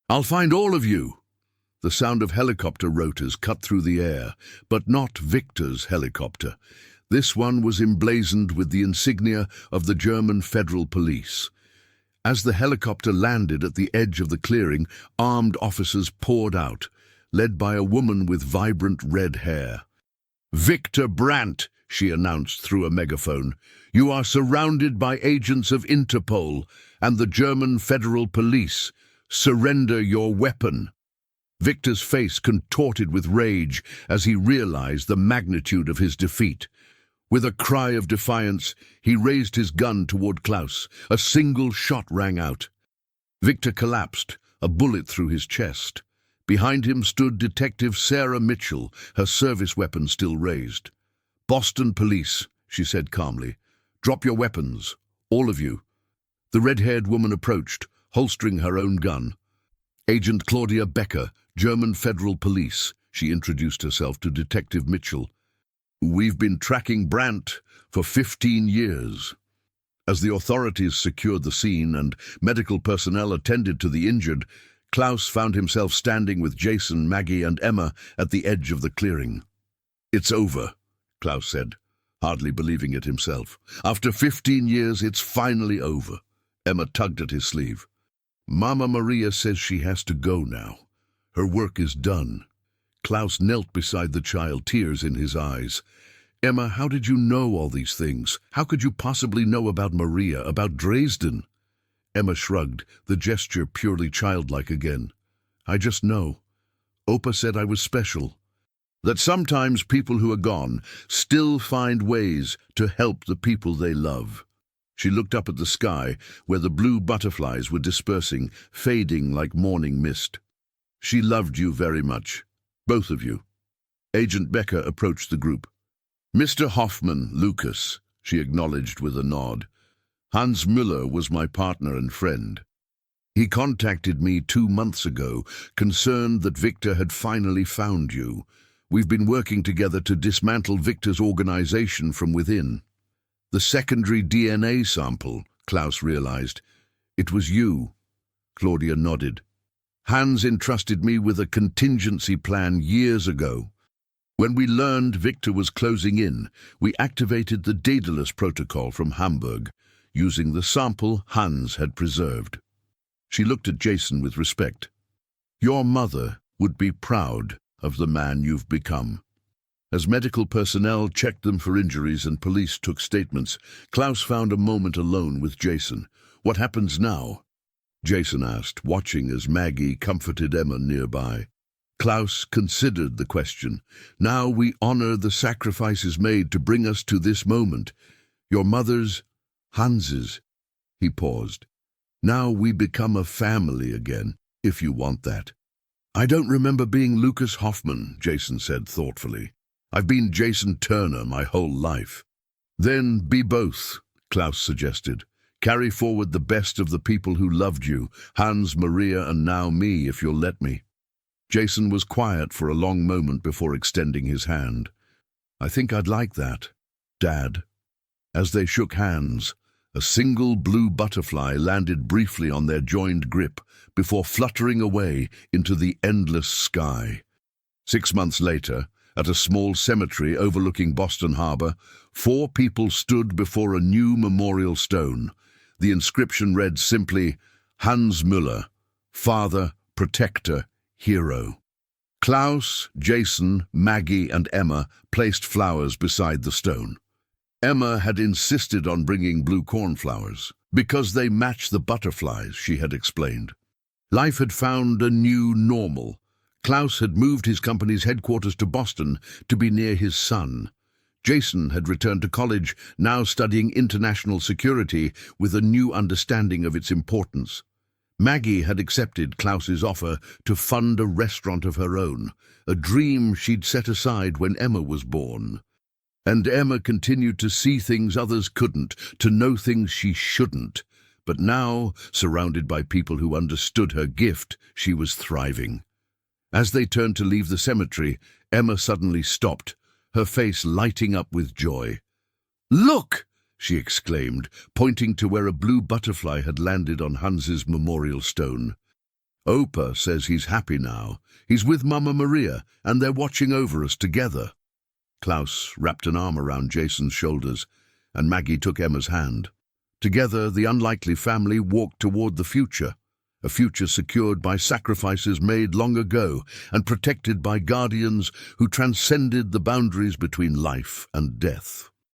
I'll find all of you!" The sound of helicopter rotors cut through the air, but not Victor's helicopter. This one was emblazoned with the insignia of the German Federal Police. As the helicopter landed at the edge of the clearing, armed officers poured out, led by a woman with vibrant red hair. "Victor Brandt," she announced through a megaphone, "you are surrounded by agents of Interpol and the German Federal Police. Surrender your weapon." Victor's face contorted with rage as he realized the magnitude of his defeat. With a cry of defiance, he raised his gun toward Klaus. A single shot rang out. Victor collapsed, a bullet through his chest. Behind him stood Detective Sarah Mitchell, her service weapon still raised. "Boston Police," she said calmly. "Drop your weapons, all of you." The red-haired woman approached, holstering her own gun. "Agent Claudia Becker, German Federal Police," she introduced herself to Detective Mitchell. "We've been tracking Brandt for 15 years." As the authorities secured the scene and medical personnel attended to the injured, Klaus found himself standing with Jason, Maggie, and Emma at the edge of the clearing. "It's over," Klaus said, hardly believing it himself. "After 15 years, it's finally over." Emma tugged at his sleeve. "Mama Maria says she has to go now. Her work is done." Klaus knelt beside the child, tears in his eyes. "Emma, how did you know all these things? How could you possibly know about Maria, about Dresden?" Emma shrugged, the gesture purely childlike again. "I just know. Opa said I was special." That sometimes people who are gone still find ways to help the people they love. She looked up at the sky, where the blue butterflies were dispersing, fading like morning mist. She loved you very much, both of you. Agent Becker approached the group. Mr. Hoffman, Lucas, she acknowledged with a nod. Hans Müller was my partner and friend. He contacted me 2 months ago, concerned that Victor had finally found you. We've been working together to dismantle Victor's organization from within. The secondary DNA sample, Klaus realized. It was you. Claudia nodded. Hans entrusted me with a contingency plan years ago. When we learned Victor was closing in, we activated the Daedalus protocol from Hamburg, using the sample Hans had preserved. She looked at Jason with respect. Your mother would be proud of the man you've become. As medical personnel checked them for injuries and police took statements, Klaus found a moment alone with Jason. What happens now? Jason asked, watching as Maggie comforted Emma nearby. Klaus considered the question. Now we honor the sacrifices made to bring us to this moment. Your mother's, Hans's. He paused. Now we become a family again, if you want that. I don't remember being Lucas Hoffman, Jason said thoughtfully. I've been Jason Turner my whole life. Then be both, Klaus suggested. Carry forward the best of the people who loved you, Hans, Maria, and now me, if you'll let me. Jason was quiet for a long moment before extending his hand. I think I'd like that, Dad. As they shook hands, a single blue butterfly landed briefly on their joined grip before fluttering away into the endless sky. 6 months later, at a small cemetery overlooking Boston Harbor, 4 people stood before a new memorial stone. The inscription read simply, Hans Müller, Father, Protector, Hero. Klaus, Jason, Maggie, and Emma placed flowers beside the stone. Emma had insisted on bringing blue cornflowers, because they match the butterflies, she had explained. Life had found a new normal. Klaus had moved his company's headquarters to Boston to be near his son. Jason had returned to college, now studying international security with a new understanding of its importance. Maggie had accepted Klaus's offer to fund a restaurant of her own, a dream she'd set aside when Emma was born. And Emma continued to see things others couldn't, to know things she shouldn't. But now, surrounded by people who understood her gift, she was thriving. As they turned to leave the cemetery, Emma suddenly stopped, her face lighting up with joy. Look! She exclaimed, pointing to where a blue butterfly had landed on Hans's memorial stone. Opa says he's happy now. He's with Mama Maria, and they're watching over us together. Klaus wrapped an arm around Jason's shoulders, and Maggie took Emma's hand. Together, the unlikely family walked toward the future, a future secured by sacrifices made long ago and protected by guardians who transcended the boundaries between life and death.